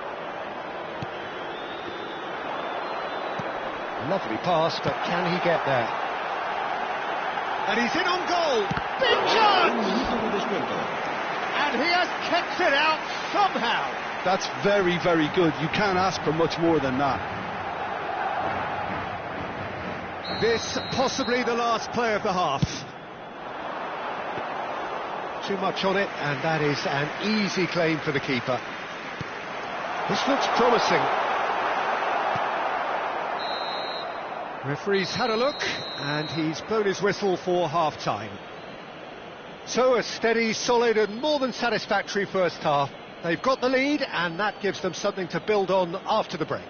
Lovely pass, but can he get there? And he's in on goal. Big chance! And he has kept it out somehow. That's very, very good. You can't ask for much more than that. This possibly the last play of the half. Too much on it, and that is an easy claim for the keeper. This looks promising. Referee's had a look, and he's blown his whistle for half-time. So a steady, solid and more than satisfactory first half. They've got the lead, and that gives them something to build on after the break.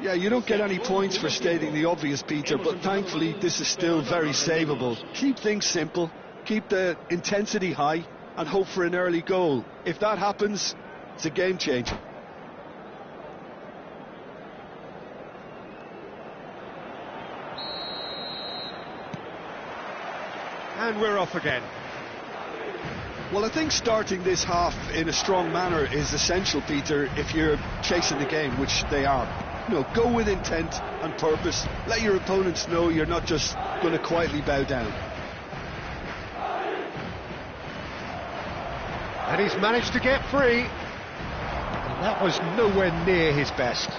Yeah, you don't get any points for stating the obvious, Peter, but thankfully this is still very savable. Keep things simple, keep the intensity high, and hope for an early goal. If that happens, it's a game changer. And we're off again. Well, I think starting this half in a strong manner is essential, Peter, if you're chasing the game, which they are. You know, go with intent and purpose. Let your opponents know you're not just going to quietly bow down. And he's managed to get free. And that was nowhere near his best.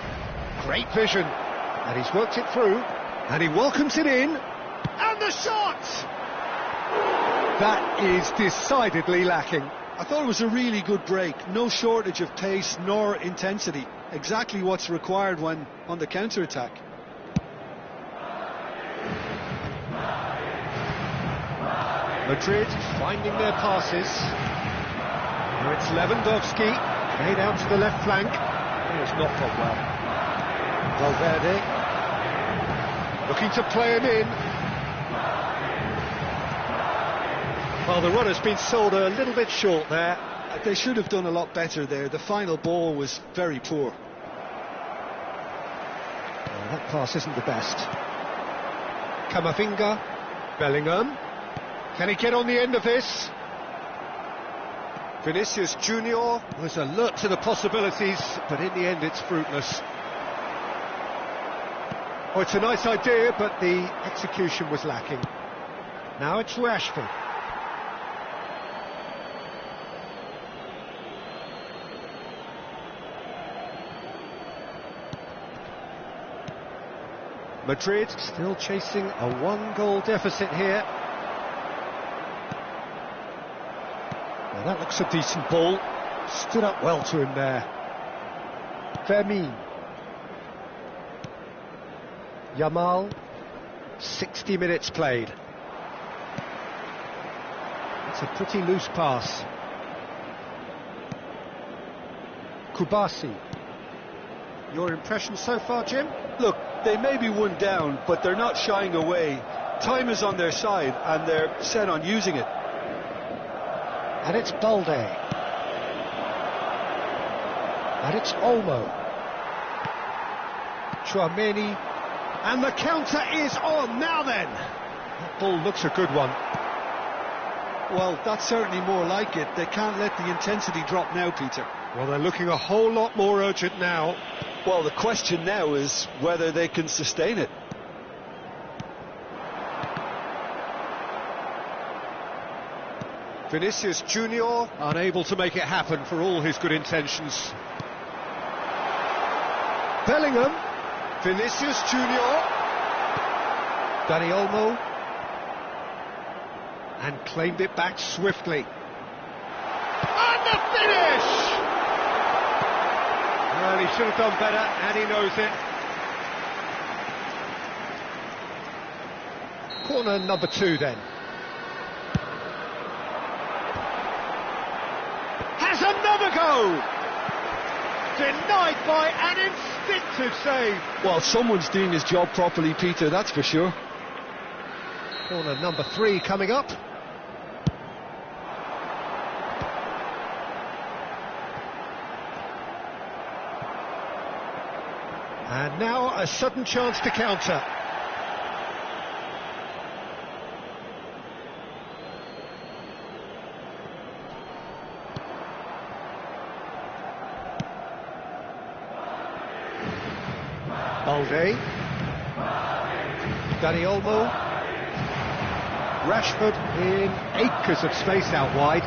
Great vision. And he's worked it through. And he welcomes it in. And the shot! That is decidedly lacking. I thought it was a really good break. No shortage of pace nor intensity. Exactly what's required when on the counter-attack. Madrid finding their passes. Now it's Lewandowski, made out to the left flank. Oh, it's not gone well. Valverde looking to play him in. Well, the runner's been sold a little bit short there. They should have done a lot better there. The final ball was very poor. Well, that pass isn't the best. Camavinga, Bellingham. Can he get on the end of this? Vinicius Junior was alert to the possibilities, but in the end it's fruitless. Oh, it's a nice idea, but the execution was lacking. Now it's Rashford. Madrid still chasing a one-goal deficit here. Well, that looks a decent ball. Stood up well to him there. Fermin. Yamal. 60 minutes played. It's a pretty loose pass. Kubasi. Your impression so far, Jim? Look, they may be one down, but they're not shying away. Time is on their side, and they're set on using it. And it's Balde. And it's Olmo. Chouameni. And the counter is on. Now then. That ball looks a good one. Well, that's certainly more like it. They can't let the intensity drop now, Peter. Well, they're looking a whole lot more urgent now. Well, the question now is whether they can sustain it. Vinicius Junior unable to make it happen for all his good intentions. Bellingham. Vinicius Junior. Dani Olmo. And claimed it back swiftly. And the finish! Well, he should have done better, and he knows it. Corner number 2 then. Has another go! Denied by an instinctive save. Well, someone's doing his job properly, Peter, that's for sure. Corner number 3 coming up. And now a sudden chance to counter. Balde. Dani Olmo. Rashford in acres of space out wide.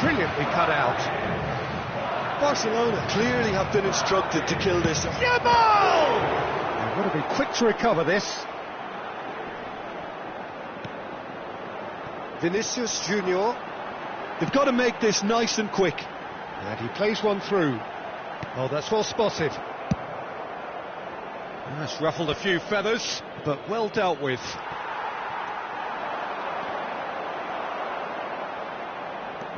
Brilliantly cut out. Barcelona clearly have been instructed to kill this. Yamal! They've got to be quick to recover this. Vinicius Junior. They've got to make this nice and quick. And he plays one through. Oh, that's well spotted. That's ruffled a few feathers, but well dealt with.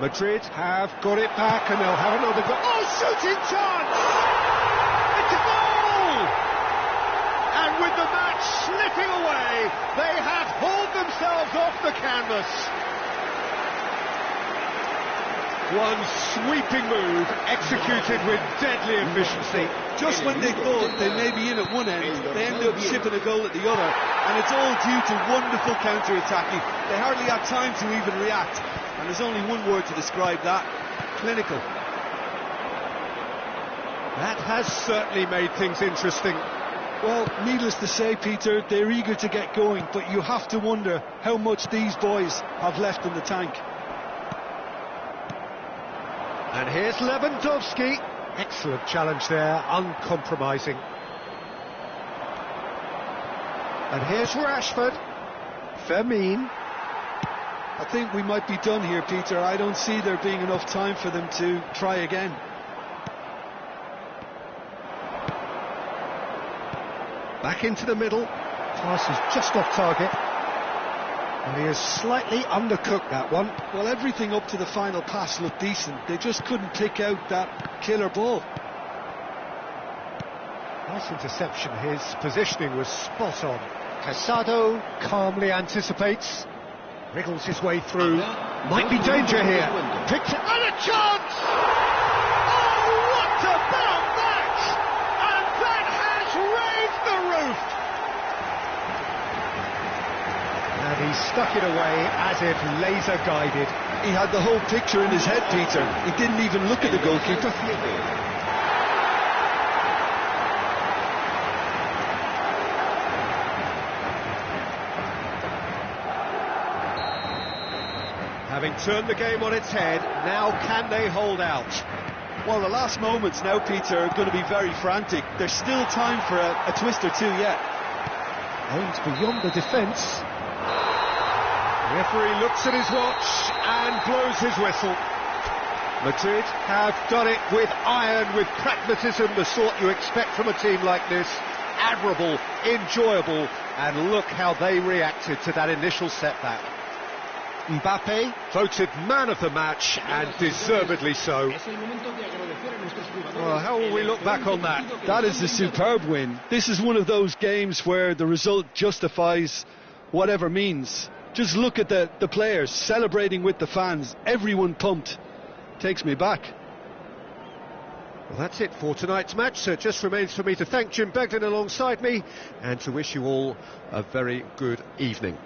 Madrid have got it back, and they'll have another goal. Oh, shooting chance! It's a goal! And with the match slipping away, they have hauled themselves off the canvas. One sweeping move, executed with deadly efficiency. Just when they thought they may be in at one end, they end up shipping a goal at the other, and it's all due to wonderful counter-attacking. They hardly had time to even react, and there's only one word to describe that: clinical. That has certainly made things interesting. Well, needless to say, Peter, they're eager to get going, but you have to wonder how much these boys have left in the tank. And here's Lewandowski. Excellent challenge there, uncompromising. And here's Rashford. Firmine. I think we might be done here, Peter. I don't see there being enough time for them to try again. Back into the middle. Pass is just off target. And he has slightly undercooked that one. Well, everything up to the final pass looked decent. They just couldn't pick out that killer ball. Nice interception. His positioning was spot on. Casado calmly anticipates. Wriggles his way through. Might be danger here. Picked it. And a chance! Oh, what about that? And that has raised the roof. And he stuck it away as if laser guided. He had the whole picture in his head, Peter. He didn't even look at the goalkeeper. Having turned the game on its head, now can they hold out? Well, the last moments now, Peter, are going to be very frantic. There's still time for a twist or two yet. Aims beyond the defence. The referee looks at his watch and blows his whistle. Madrid have done it with iron, with pragmatism, the sort you expect from a team like this. Admirable, enjoyable, and look how they reacted to that initial setback. Mbappe, voted man of the match, and deservedly so. Well, how will we look back on that? That is a superb win. This is one of those games where the result justifies whatever means. Just look at the players celebrating with the fans. Everyone pumped. Takes me back. Well, that's it for tonight's match, so it just remains for me to thank Jim Beglin alongside me and to wish you all a very good evening.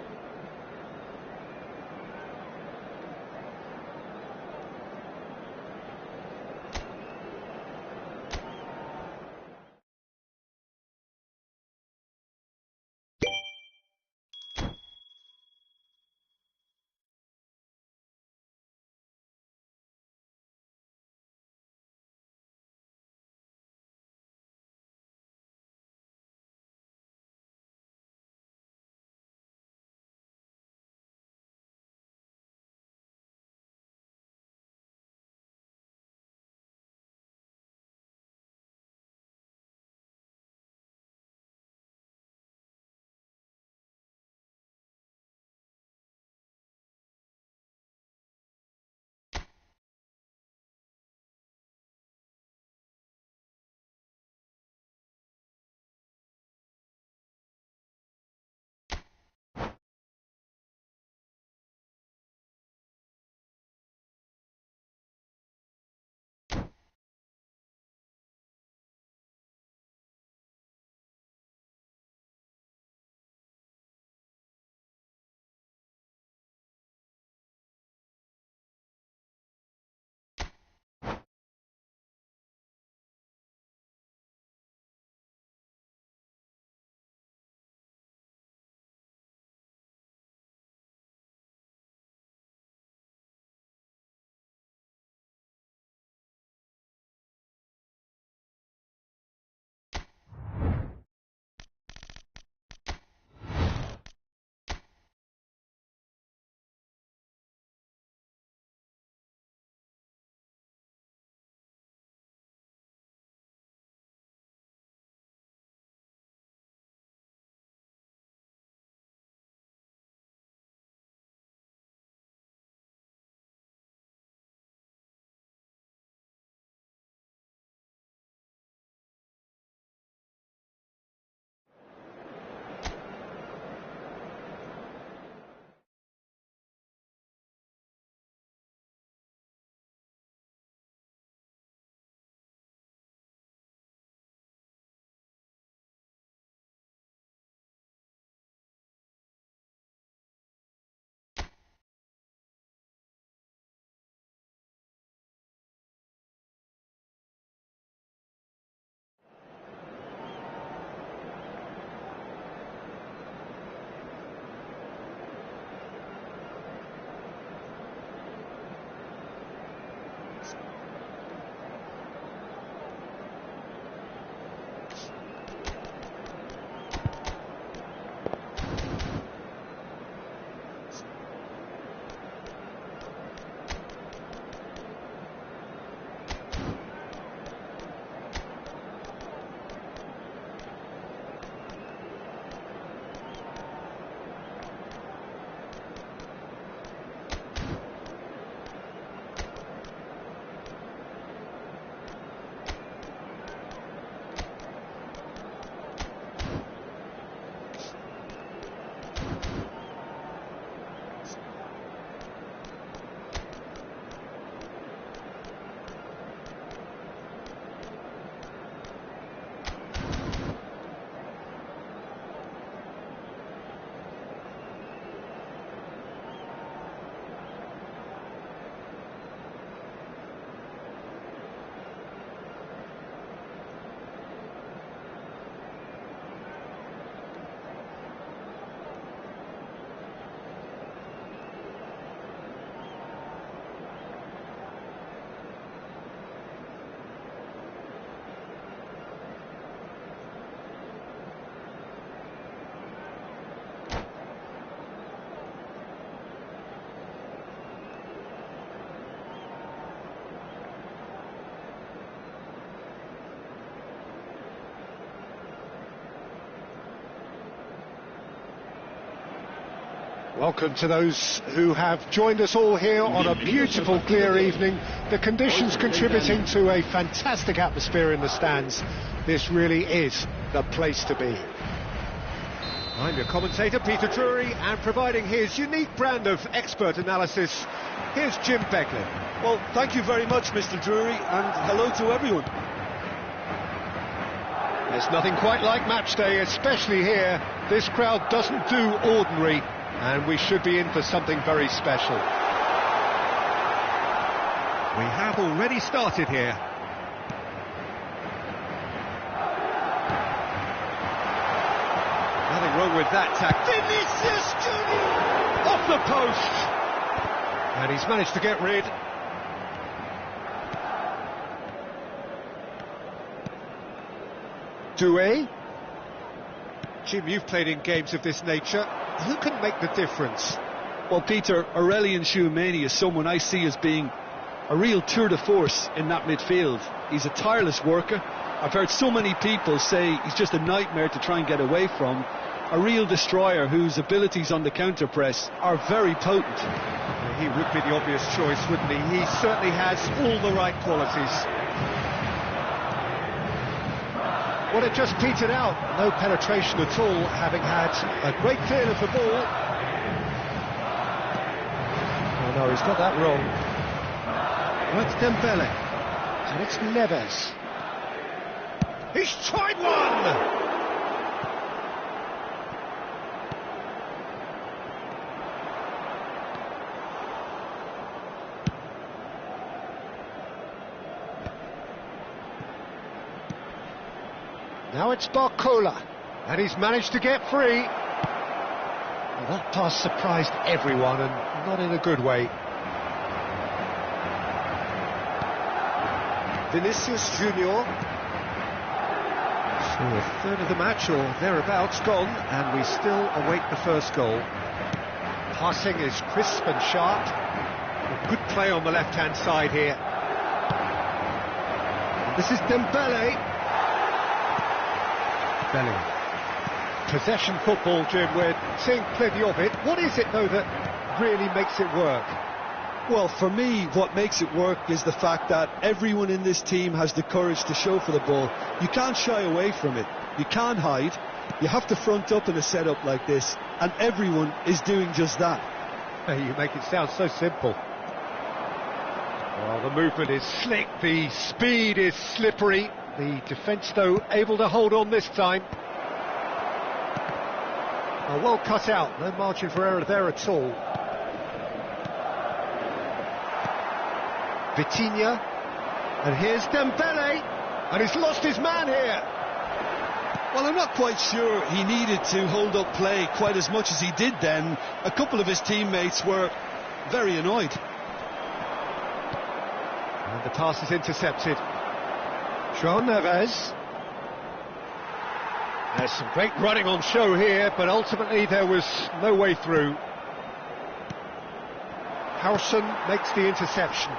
Welcome to those who have joined us all here on a beautiful, clear evening. The conditions contributing to a fantastic atmosphere in the stands. This really is the place to be. I'm your commentator, Peter Drury, and providing his unique brand of expert analysis, here's Jim Beckley. Well, thank you very much, Mr. Drury, and hello to everyone. There's nothing quite like match day, especially here. This crowd doesn't do ordinary, and we should be in for something very special. We have already started here. Nothing wrong with that tackle. Vinicius Junior off the post, and he's managed to get rid. Doué. Jim, you've played in games of this nature. Who can make the difference? Well, Peter, Aurélien Tchouameni is someone I see as being a real tour de force in that midfield. He's a tireless worker. I've heard so many people say he's just a nightmare to try and get away from. A real destroyer whose abilities on the counter-press are very potent. He would be the obvious choice, wouldn't he? He certainly has all the right qualities. Well, it just petered out. No penetration at all, having had a great feel of the ball. Oh no, he's got that wrong. Well, it's Dembele. And it's Neves. He's tried one! Now it's Barcola, and he's managed to get free. Well, that pass surprised everyone, and not in a good way. Vinicius Junior. So a third of the match, or thereabouts, gone, and we still await the first goal. Passing is crisp and sharp. A good play on the left-hand side here. This is Dembele. Possession football, Jim, we're seeing plenty of it. What is it, though, that really makes it work? Well, for me, what makes it work is the fact that everyone in this team has the courage to show for the ball. You can't shy away from it. You can't hide. You have to front up in a setup like this, and everyone is doing just that. You make it sound so simple. Well, the movement is slick, the speed is slippery. The defence, though, able to hold on this time. Oh, well cut out, no margin for error there at all. Vitinha, and here's Dembele, and he's lost his man here. Well, I'm not quite sure he needed to hold up play quite as much as he did then. A couple of his teammates were very annoyed. And the pass is intercepted. João Neves. There's some great running on show here, but ultimately there was no way through. Howson makes the interception.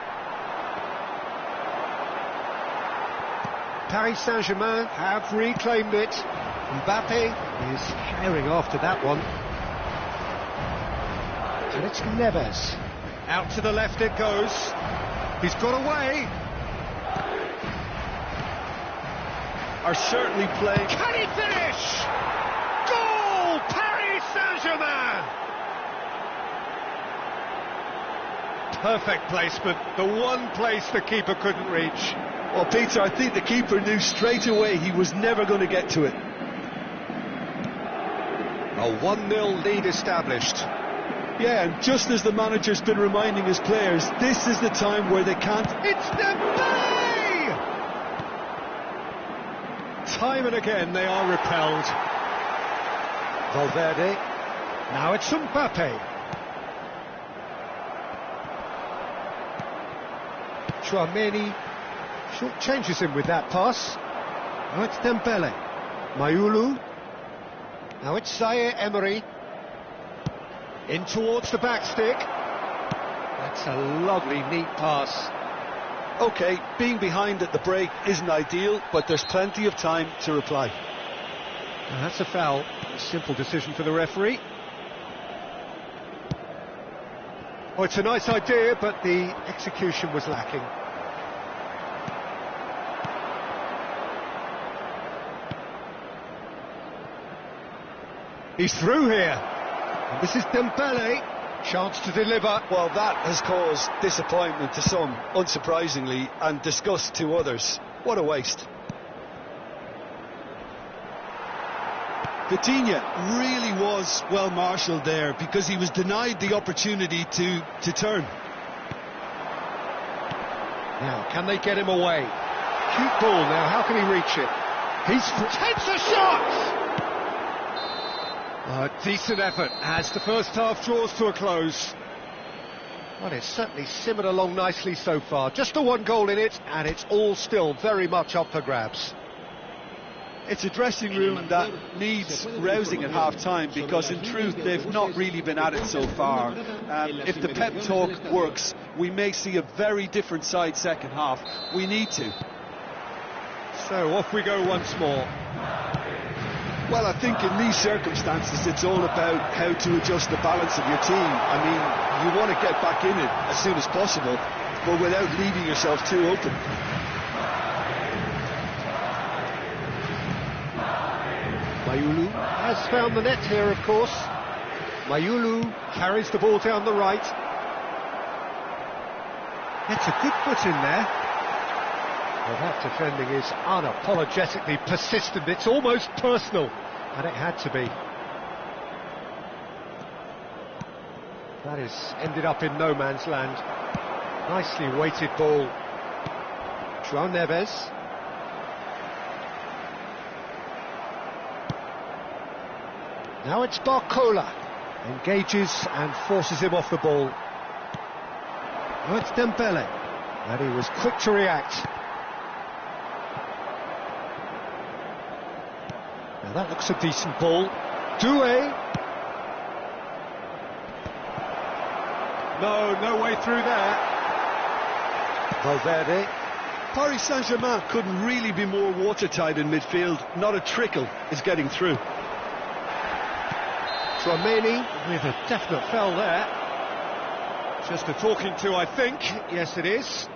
Paris Saint-Germain have reclaimed it. Mbappe is herring after that one. And it's Neves. Out to the left it goes. He's got away. Are certainly playing. Can he finish? Goal! Paris Saint-Germain! Perfect placement, the one place the keeper couldn't reach. Well, Peter, I think the keeper knew straight away he was never going to get to it. A 1-0 lead established. Yeah, and just as the manager's been reminding his players, this is the time where they can't. It's Dembele! Time and again they are repelled. Valverde. Now it's Mbappe. Tchouameni short changes him with that pass. Now it's Dembele. Mayulu. Now it's Zaire Emery. In towards the back stick. That's a lovely, neat pass. OK, being behind at the break isn't ideal, but there's plenty of time to reply. And that's a foul. A simple decision for the referee. Oh, it's a nice idea, but the execution was lacking. He's through here. And this is Dembele. Chance to deliver. Well, that has caused disappointment to some, unsurprisingly, and disgust to others. What a waste. Vitinha really was well marshalled there because he was denied the opportunity to turn. Now, can they get him away? Cute ball now, how can he reach it? Takes a shot! Decent effort as the first half draws to a close. Well, it's certainly simmered along nicely so far. Just the one goal in it, and it's all still very much up for grabs. It's a dressing room that needs rousing at half-time because, in truth, they've not really been at it so far. If the pep talk works, we may see a very different side second half. We need to. So, off we go once more. Well, I think in these circumstances, it's all about how to adjust the balance of your team. I mean, you want to get back in it as soon as possible, but without leaving yourself too open. Mayulu has found the net here, of course. Mayulu carries the ball down the right. Gets a good foot in there. Well, that defending is unapologetically persistent. It's almost personal, and it had to be. That has ended up in no man's land. Nicely weighted ball. João Neves. Now it's Barcola. Engages and forces him off the ball. Now it's Dembele. And he was quick to react. Now that looks a decent ball. Doué. No way through there. Valverde. Paris Saint-Germain couldn't really be more watertight in midfield. Not a trickle is getting through. Tchouaméni with a definite foul there. Just a talking to, I think. Yes, it is.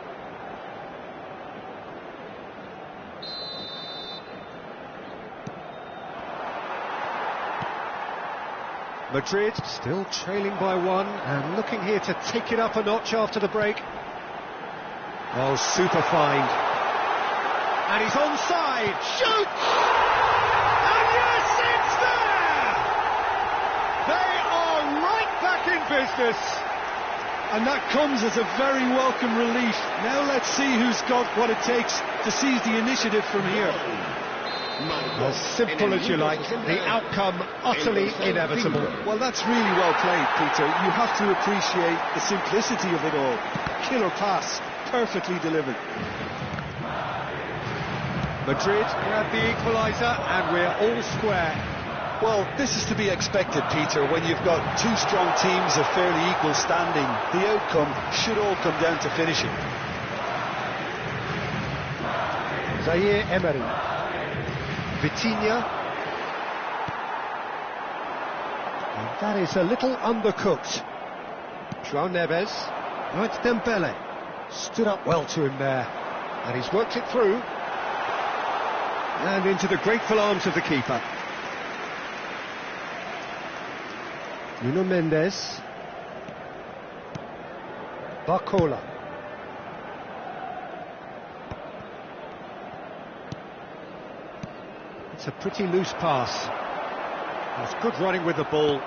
Madrid still trailing by one and looking here to take it up a notch after the break. Oh, super find. And he's onside. Shoots! And yes, it's there! They are right back in business. And that comes as a very welcome relief. Now let's see who's got what it takes to seize the initiative from here. As simple as you like, the outcome utterly inevitable. Well, that's really well played, Peter. You have to appreciate the simplicity of it all. Killer pass, perfectly delivered. Madrid grab the equaliser and we're all square. Well, this is to be expected, Peter. When you've got two strong teams of fairly equal standing, the outcome should all come down to finishing. Zaire Emery. Vitinha. And that is a little undercooked. João Neves. Now it's Dembele. Stood up well to him there. And he's worked it through. And into the grateful arms of the keeper. Nuno Mendes. Barcola. It's a pretty loose pass. That's good running with the ball.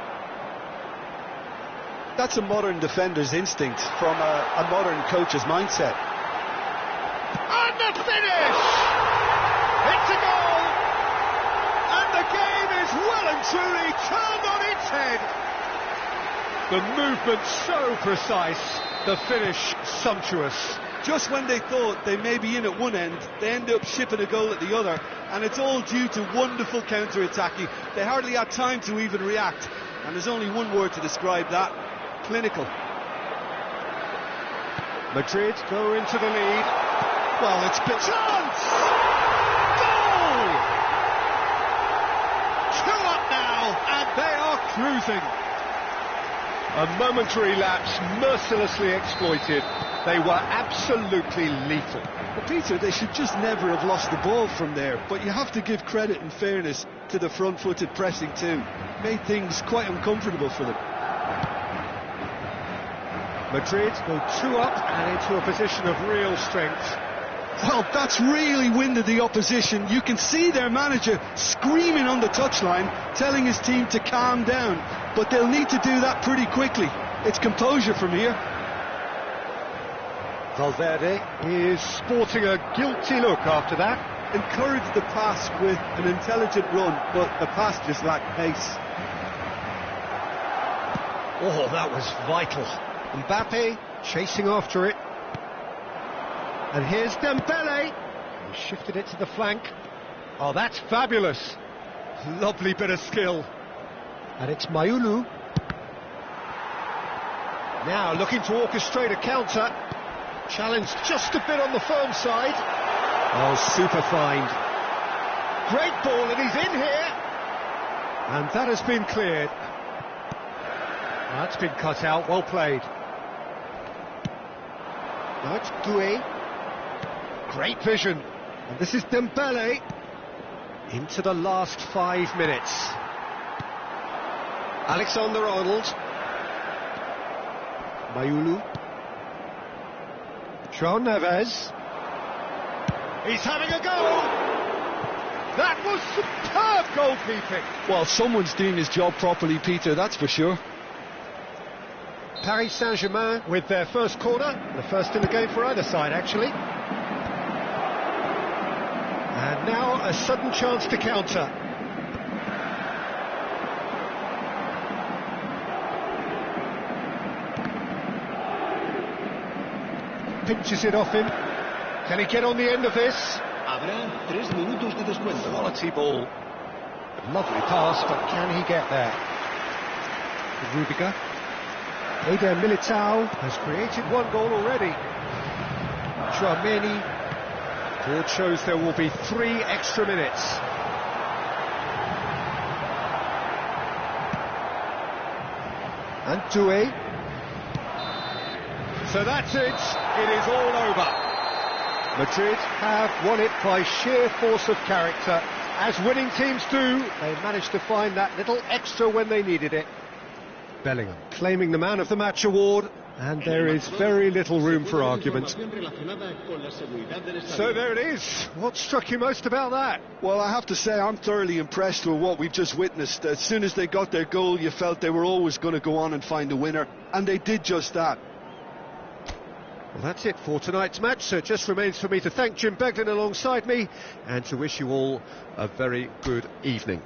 That's a modern defender's instinct from a modern coach's mindset. And the finish! It's a goal! And the game is well and truly turned on its head. The movement so precise, the finish sumptuous. Just when they thought they may be in at one end, they end up shipping a goal at the other, and it's all due to wonderful counter-attacking. They hardly had time to even react, and there's only one word to describe that: clinical. Madrid go into the lead. Well, it's been chance! Goal! 2 up now, and they are cruising. A momentary lapse, mercilessly exploited. They were absolutely lethal. Well, Peter, they should just never have lost the ball from there, but you have to give credit and fairness to the front-footed pressing too. Made things quite uncomfortable for them. Madrid go 2 up and into a position of real strength. Well, that's really winded the opposition. You can see their manager screaming on the touchline, telling his team to calm down, but they'll need to do that pretty quickly. It's composure from here. Valverde is sporting a guilty look after that. Encouraged the pass with an intelligent run, but the pass just lacked pace. Oh, that was vital. Mbappe chasing after it. And here's Dembele. He shifted it to the flank. Oh, that's fabulous. Lovely bit of skill. And it's Mayulu. Now looking to orchestrate a counter. Challenged just a bit on the firm side. Oh, super find. Great ball, and he's in here. And that has been cleared. That's been cut out, well played. Now it's Doué. Great vision. And this is Dembele. Into the last 5 minutes. Alexander-Arnold. Mayulu. João Neves. He's having a go! That was superb goalkeeping! Well, someone's doing his job properly, Peter, that's for sure. Paris Saint-Germain with their first corner, the first in the game for either side, actually. And now a sudden chance to counter. Pinches it off him. Can he get on the end of this? Habrá 3 minutos de descuento. Quality ball. Lovely pass, but can he get there? Rudiger. Eder Militao has created 1 goal already. Tchouaméni. Board shows there will be 3 extra minutes. And Doué. So that's it. It is all over. Madrid have won it by sheer force of character. As winning teams do, they managed to find that little extra when they needed it. Bellingham claiming the Man of the Match award, and there is very little room for argument. So there it is. What struck you most about that? Well, I have to say I'm thoroughly impressed with what we've just witnessed. As soon as they got their goal, you felt they were always going to go on and find a winner, and they did just that. Well, that's it for tonight's match, so it just remains for me to thank Jim Beglin alongside me and to wish you all a very good evening.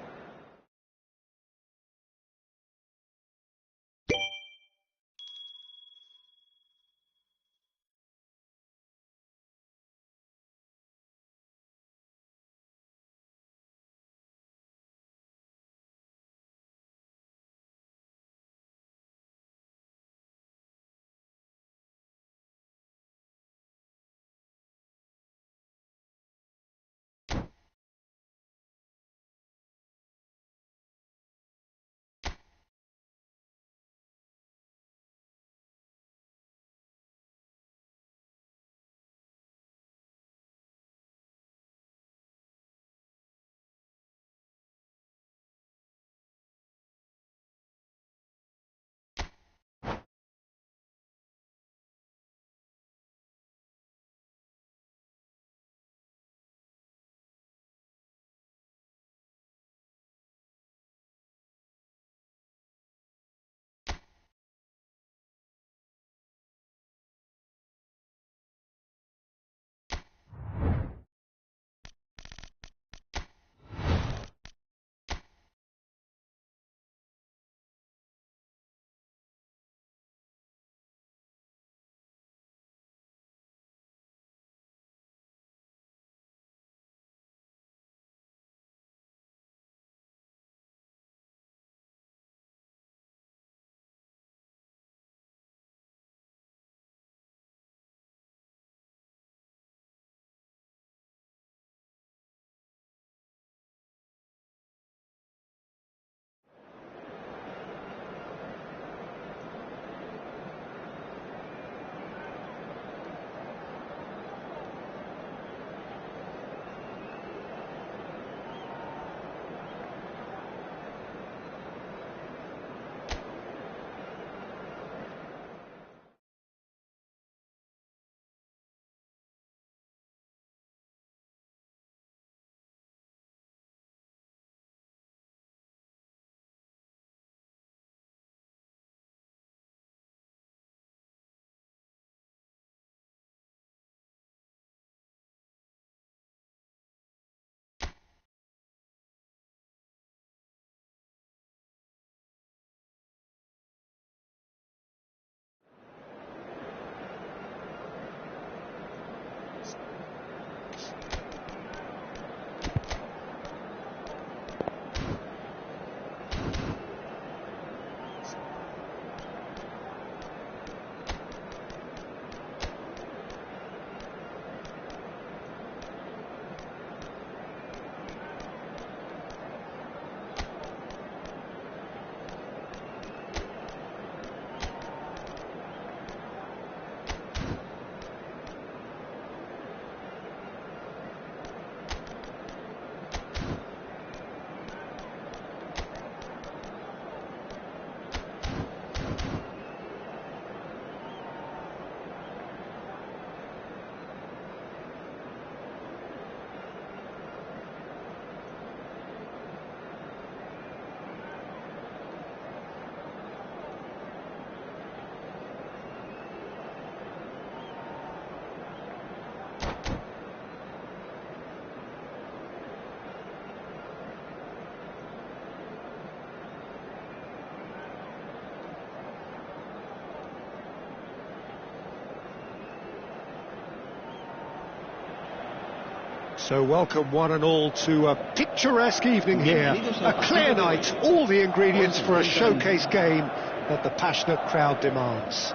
So welcome one and all to a picturesque evening here, a clear night, all the ingredients for a showcase game that the passionate crowd demands.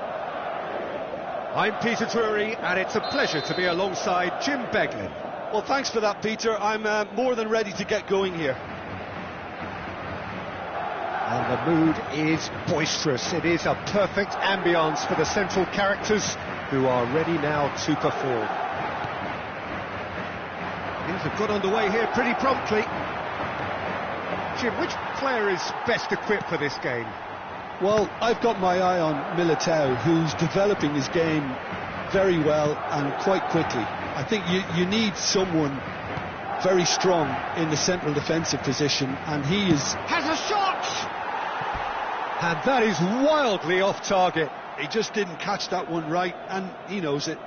I'm Peter Drury, and it's a pleasure to be alongside Jim Beglin. Well, thanks for that, Peter. I'm more than ready to get going here. And the mood is boisterous. It is a perfect ambience for the central characters who are ready now to perform. Things have got underway here pretty promptly. Jim, which player is best equipped for this game? Well, I've got my eye on Militao, who's developing his game very well and quite quickly. I think you need someone very strong in the central defensive position, and he has a shot! And that is wildly off target. He just didn't catch that one right, and he knows it.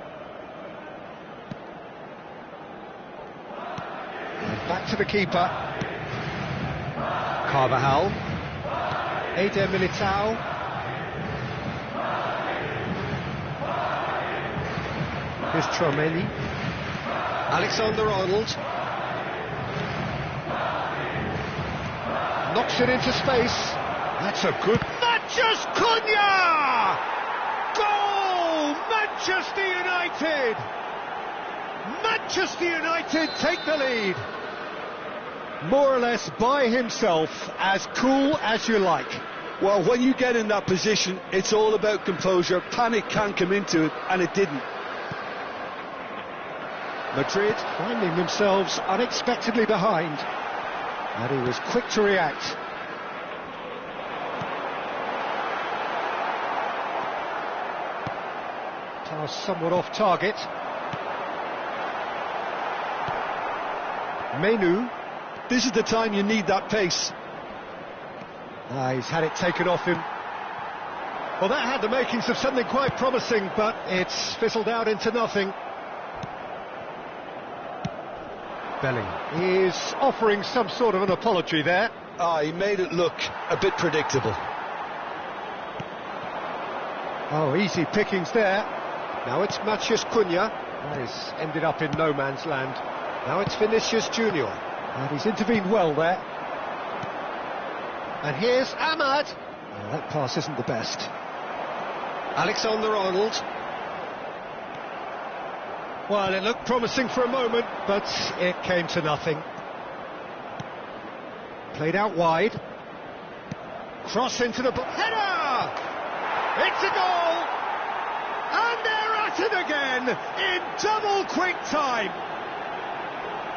And back to the keeper. Carvajal. Eder Militao. Here's Tromeni. Alexander-Arnold. Knocks it into space. That's a good... Manchester Cunha! Goal! Manchester United! Manchester United take the lead. More or less by himself, as cool as you like. Well, when you get in that position, it's all about composure. Panic can come into it, and it didn't. Madrid finding themselves unexpectedly behind, and he was quick to react. Pass somewhat off target. Menu. This is the time you need that pace. He's had it taken off him. Well, that had the makings of something quite promising, but it's fizzled out into nothing. Belling is offering some sort of an apology there. He made it look a bit predictable. Oh, easy pickings there. Now it's Matheus Cunha. He's ended up in no man's land. Now it's Vinicius Junior. And he's intervened well there. And here's Ahmad. Oh, that pass isn't the best. Alexander-Arnold. Well, it looked promising for a moment, but it came to nothing. Played out wide. Cross into the... Header! It's a goal! And they're at it again in double quick time.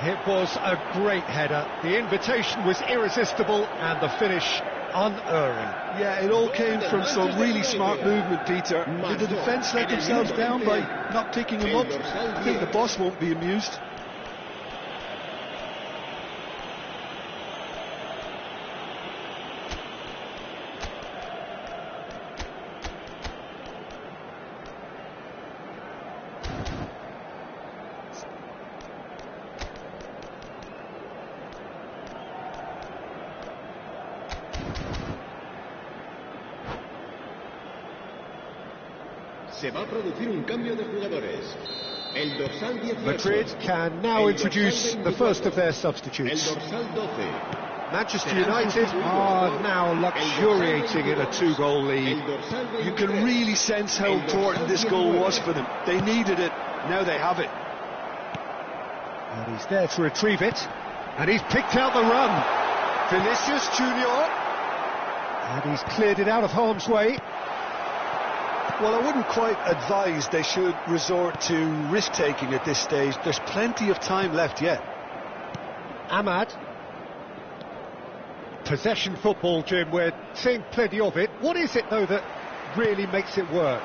It was a great header. The invitation was irresistible and the finish unerring. Yeah, it all came from some really smart movement, Peter. Did the defence let themselves down by not picking him up? I think the boss won't be amused. Se va a producir un cambio de jugadores. El dorsal 18. Madrid can now introduce the first of their substitutes. El dorsal 12. Manchester United are now luxuriating in a 2-goal lead. You can really sense how important this goal was for them. They needed it, now they have it. And he's there to retrieve it. And he's picked out the run. Vinicius Junior. And he's cleared it out of harm's way. Well, I wouldn't quite advise they should resort to risk-taking at this stage. There's plenty of time left yet. Ahmad. Possession football, Jim, we're seeing plenty of it. What is it, though, that really makes it work?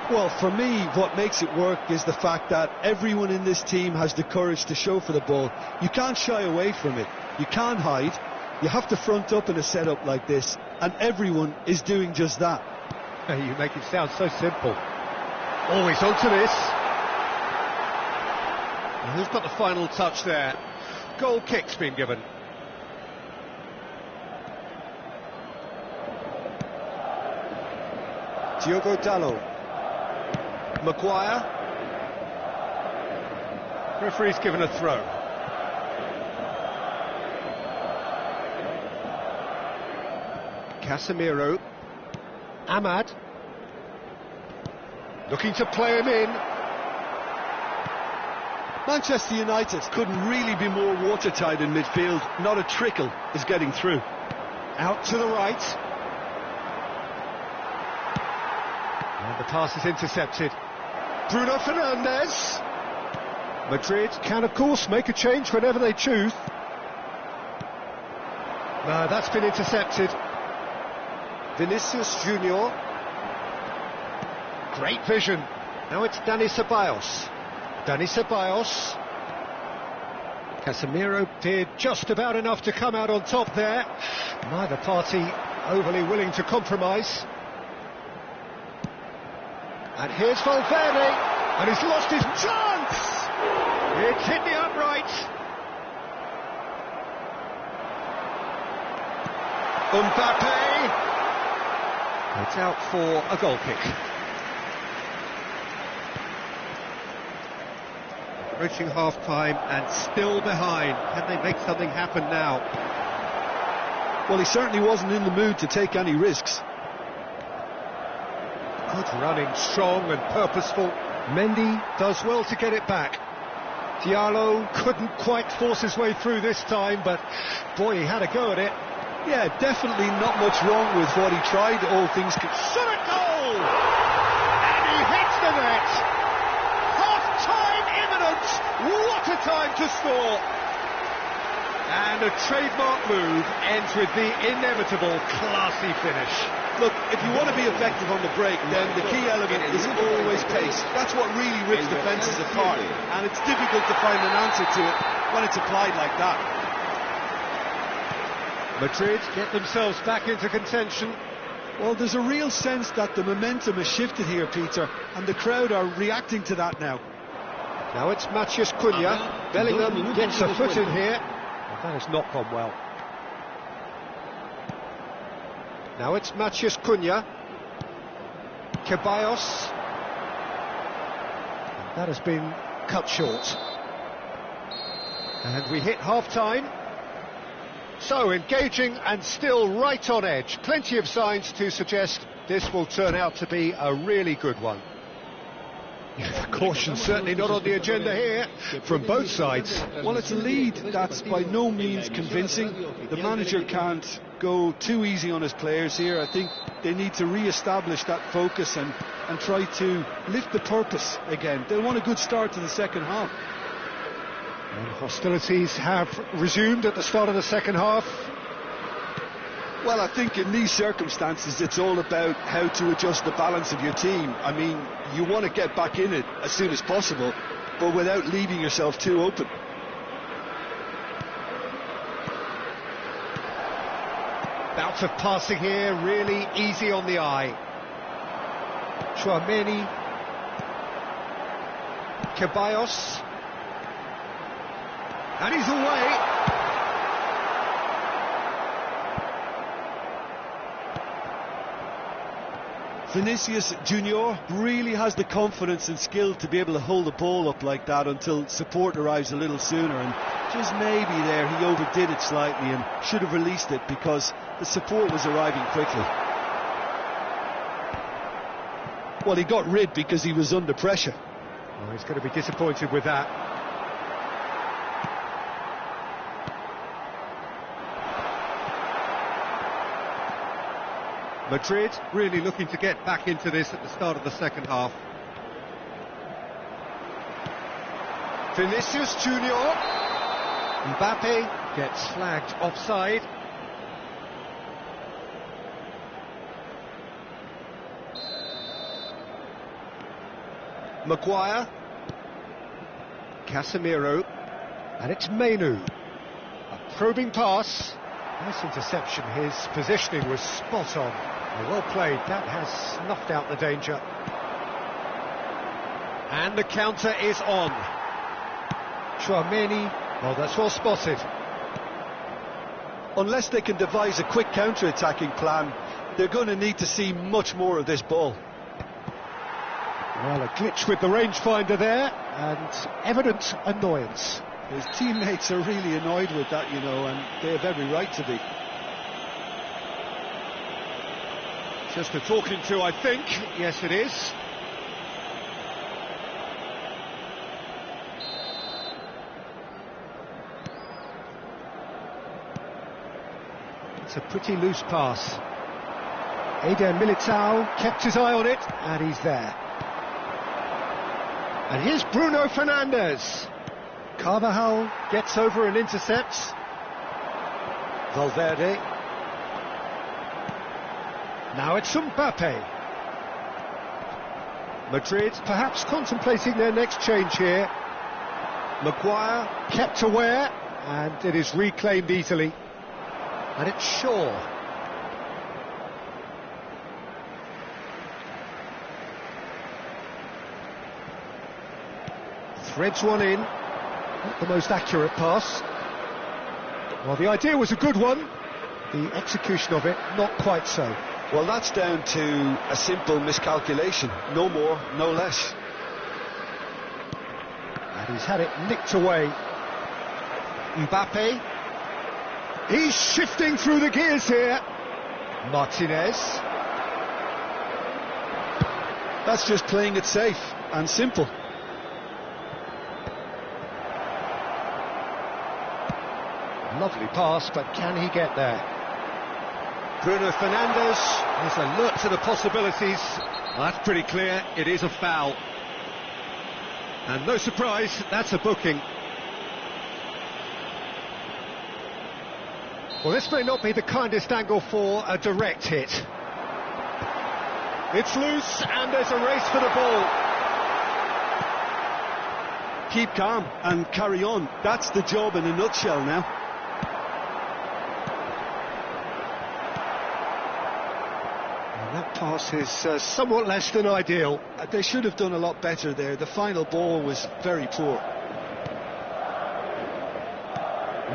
Well, for me, what makes it work is the fact that everyone in this team has the courage to show for the ball. You can't shy away from it. You can't hide. You have to front up in a setup like this, and everyone is doing just that. You make it sound so simple. Always onto this. And who's got the final touch there? Goal kick's been given. Diogo Dalot. Maguire. Referee's given a throw. Casemiro. Ahmad. Looking to play him in. Manchester United couldn't really be more watertight in midfield. Not a trickle is getting through. Out to the right. And the pass is intercepted. Bruno Fernandes. Madrid can, of course, make a change whenever they choose. No, that's been intercepted. Vinicius Junior. Great vision. Now it's Dani Ceballos. Dani Ceballos. Casemiro did just about enough to come out on top there. Neither party overly willing to compromise. And here's Valverde, and he's lost his chance! It's hit the upright. Mbappe. It's out for a goal kick. Reaching half-time and still behind. Can they make something happen now? Well, he certainly wasn't in the mood to take any risks. Good running, strong and purposeful. Mendy does well to get it back. Diallo couldn't quite force his way through this time, but boy, he had a go at it. Yeah, definitely not much wrong with what he tried, all things Shot at goal! And he hits the net! Half-time imminent! What a time to score! And a trademark move ends with the inevitable classy finish. Look, if you want to be effective on the break, then the key element is always pace. That's what really rips defences apart, and it's difficult to find an answer to it when it's applied like that. Madrid get themselves back into contention. Well, there's a real sense that the momentum has shifted here, Peter, and the crowd are reacting to that now. Now it's Matheus Cunha. Bellingham gets a foot in here. Well, that has not gone well. Now it's Matheus Cunha. Ceballos. And that has been cut short. And we hit half-time. So engaging and still right on edge. Plenty of signs to suggest this will turn out to be a really good one. Caution certainly not on the agenda here from both sides. Well, it's a lead that's by no means convincing. The manager can't go too easy on his players here. I think they need to re-establish that focus and try to lift the purpose again. They'll want a good start to the second half. And hostilities have resumed at the start of the second half. Well, I think in these circumstances it's all about how to adjust the balance of your team. I mean, you want to get back in it as soon as possible, but without leaving yourself too open. Bouts of passing here, really easy on the eye. Tchouaméni. Ceballos. And he's away. Vinicius Junior really has the confidence and skill to be able to hold the ball up like that until support arrives a little sooner, and just maybe there he overdid it slightly and should have released it because the support was arriving quickly. Well, he got rid because he was under pressure. Oh, he's going to be disappointed with that. Madrid really looking to get back into this at the start of the second half. Vinicius Junior. Mbappe gets flagged offside. Maguire. Casemiro. And it's Menu. A probing pass. Nice interception. His positioning was spot on. Well played. That has snuffed out the danger. And the counter is on. Tchouaméni. Well, that's well spotted. Unless they can devise a quick counter-attacking plan, they're going to need to see much more of this ball. Well, a glitch with the rangefinder there. and evident annoyance. His teammates are really annoyed with that, you know, and they have every right to be. Just a talking to, I think. Yes, it is. It's a pretty loose pass. Eder Militao kept his eye on it, and he's there. And here's Bruno Fernandes. Carvajal gets over and intercepts. Valverde. Now it's Mbappe. Madrid perhaps contemplating their next change here. Maguire kept aware, and it is reclaimed easily. And it's Shaw. Threads one in. Not the most accurate pass. Well, the idea was a good one. The execution of it, not quite so. Well, that's down to a simple miscalculation. No more, no less. And he's had it nicked away. Mbappe. He's shifting through the gears here. Martinez. That's just playing it safe and simple. Lovely pass, but can he get there? Bruno Fernandes is alert to the possibilities. Well, that's pretty clear, it is a foul. And no surprise, that's a booking. Well, this may not be the kindest angle for a direct hit. It's loose, and there's a race for the ball. Keep calm and carry on. That's the job in a nutshell now. That pass is somewhat less than ideal. They should have done a lot better there. The final ball was very poor.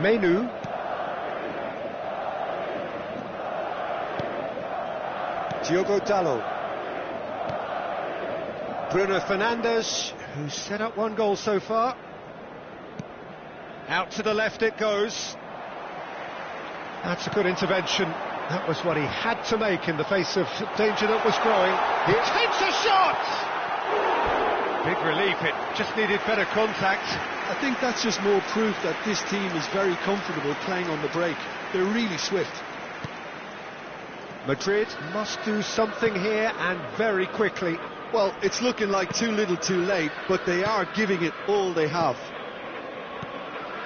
Menu. Diogo Dalot. Bruno Fernandes, who's set up one goal so far. Out to the left it goes. That's a good intervention. That was what he had to make in the face of danger that was growing. He takes a shot! Big relief, it just needed better contact. I think that's just more proof that this team is very comfortable playing on the break. They're really swift. Madrid must do something here, and very quickly. Well, it's looking like too little too late, but they are giving it all they have.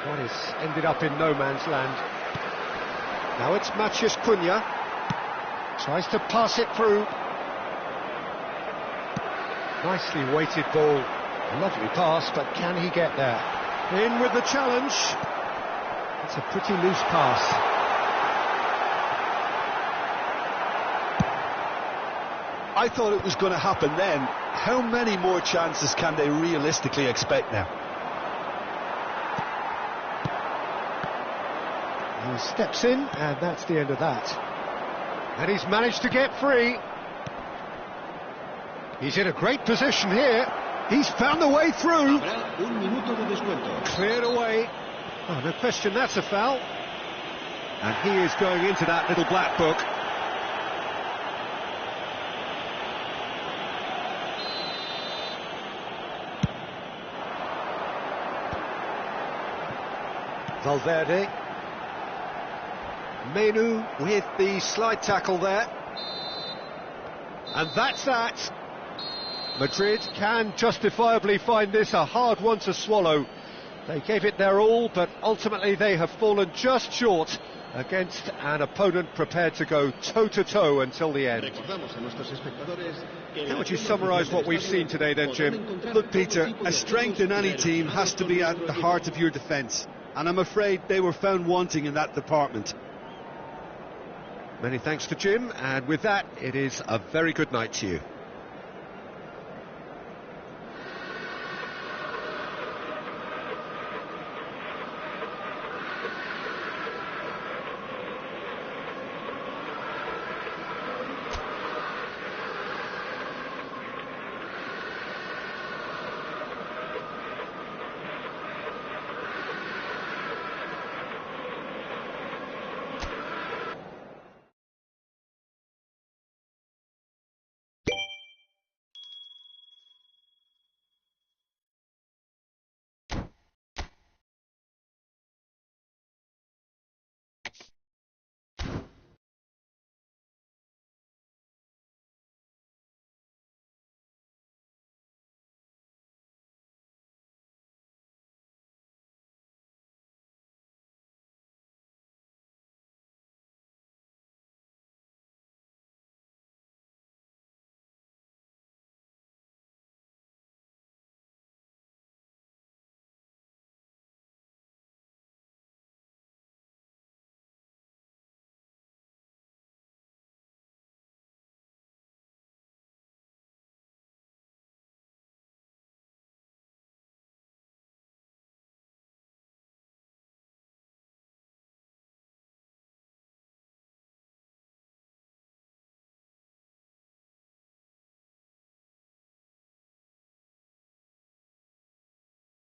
What is ended up in no man's land. Now it's Matheus Cunha. Tries to pass it through. Nicely weighted ball. A lovely pass, but can he get there? In with the challenge. It's a pretty loose pass. I thought it was going to happen then. How many more chances can they realistically expect now? He steps in, and that's the end of that. And he's managed to get free. He's in a great position here. He's found the way through. Cleared away. Oh, no question, that's a foul. And he is going into that little black book. Valverde. Menu with the slide tackle there. And that's that. Madrid can justifiably find this a hard one to swallow. They gave it their all, but ultimately they have fallen just short against an opponent prepared to go toe-to-toe until the end. How would you summarise what we've seen today then, Jim? Look, Peter, a strength in any team has to be at the heart of your defence, and I'm afraid they were found wanting in that department. Many thanks to Jim, and with that, it is a very good night to you.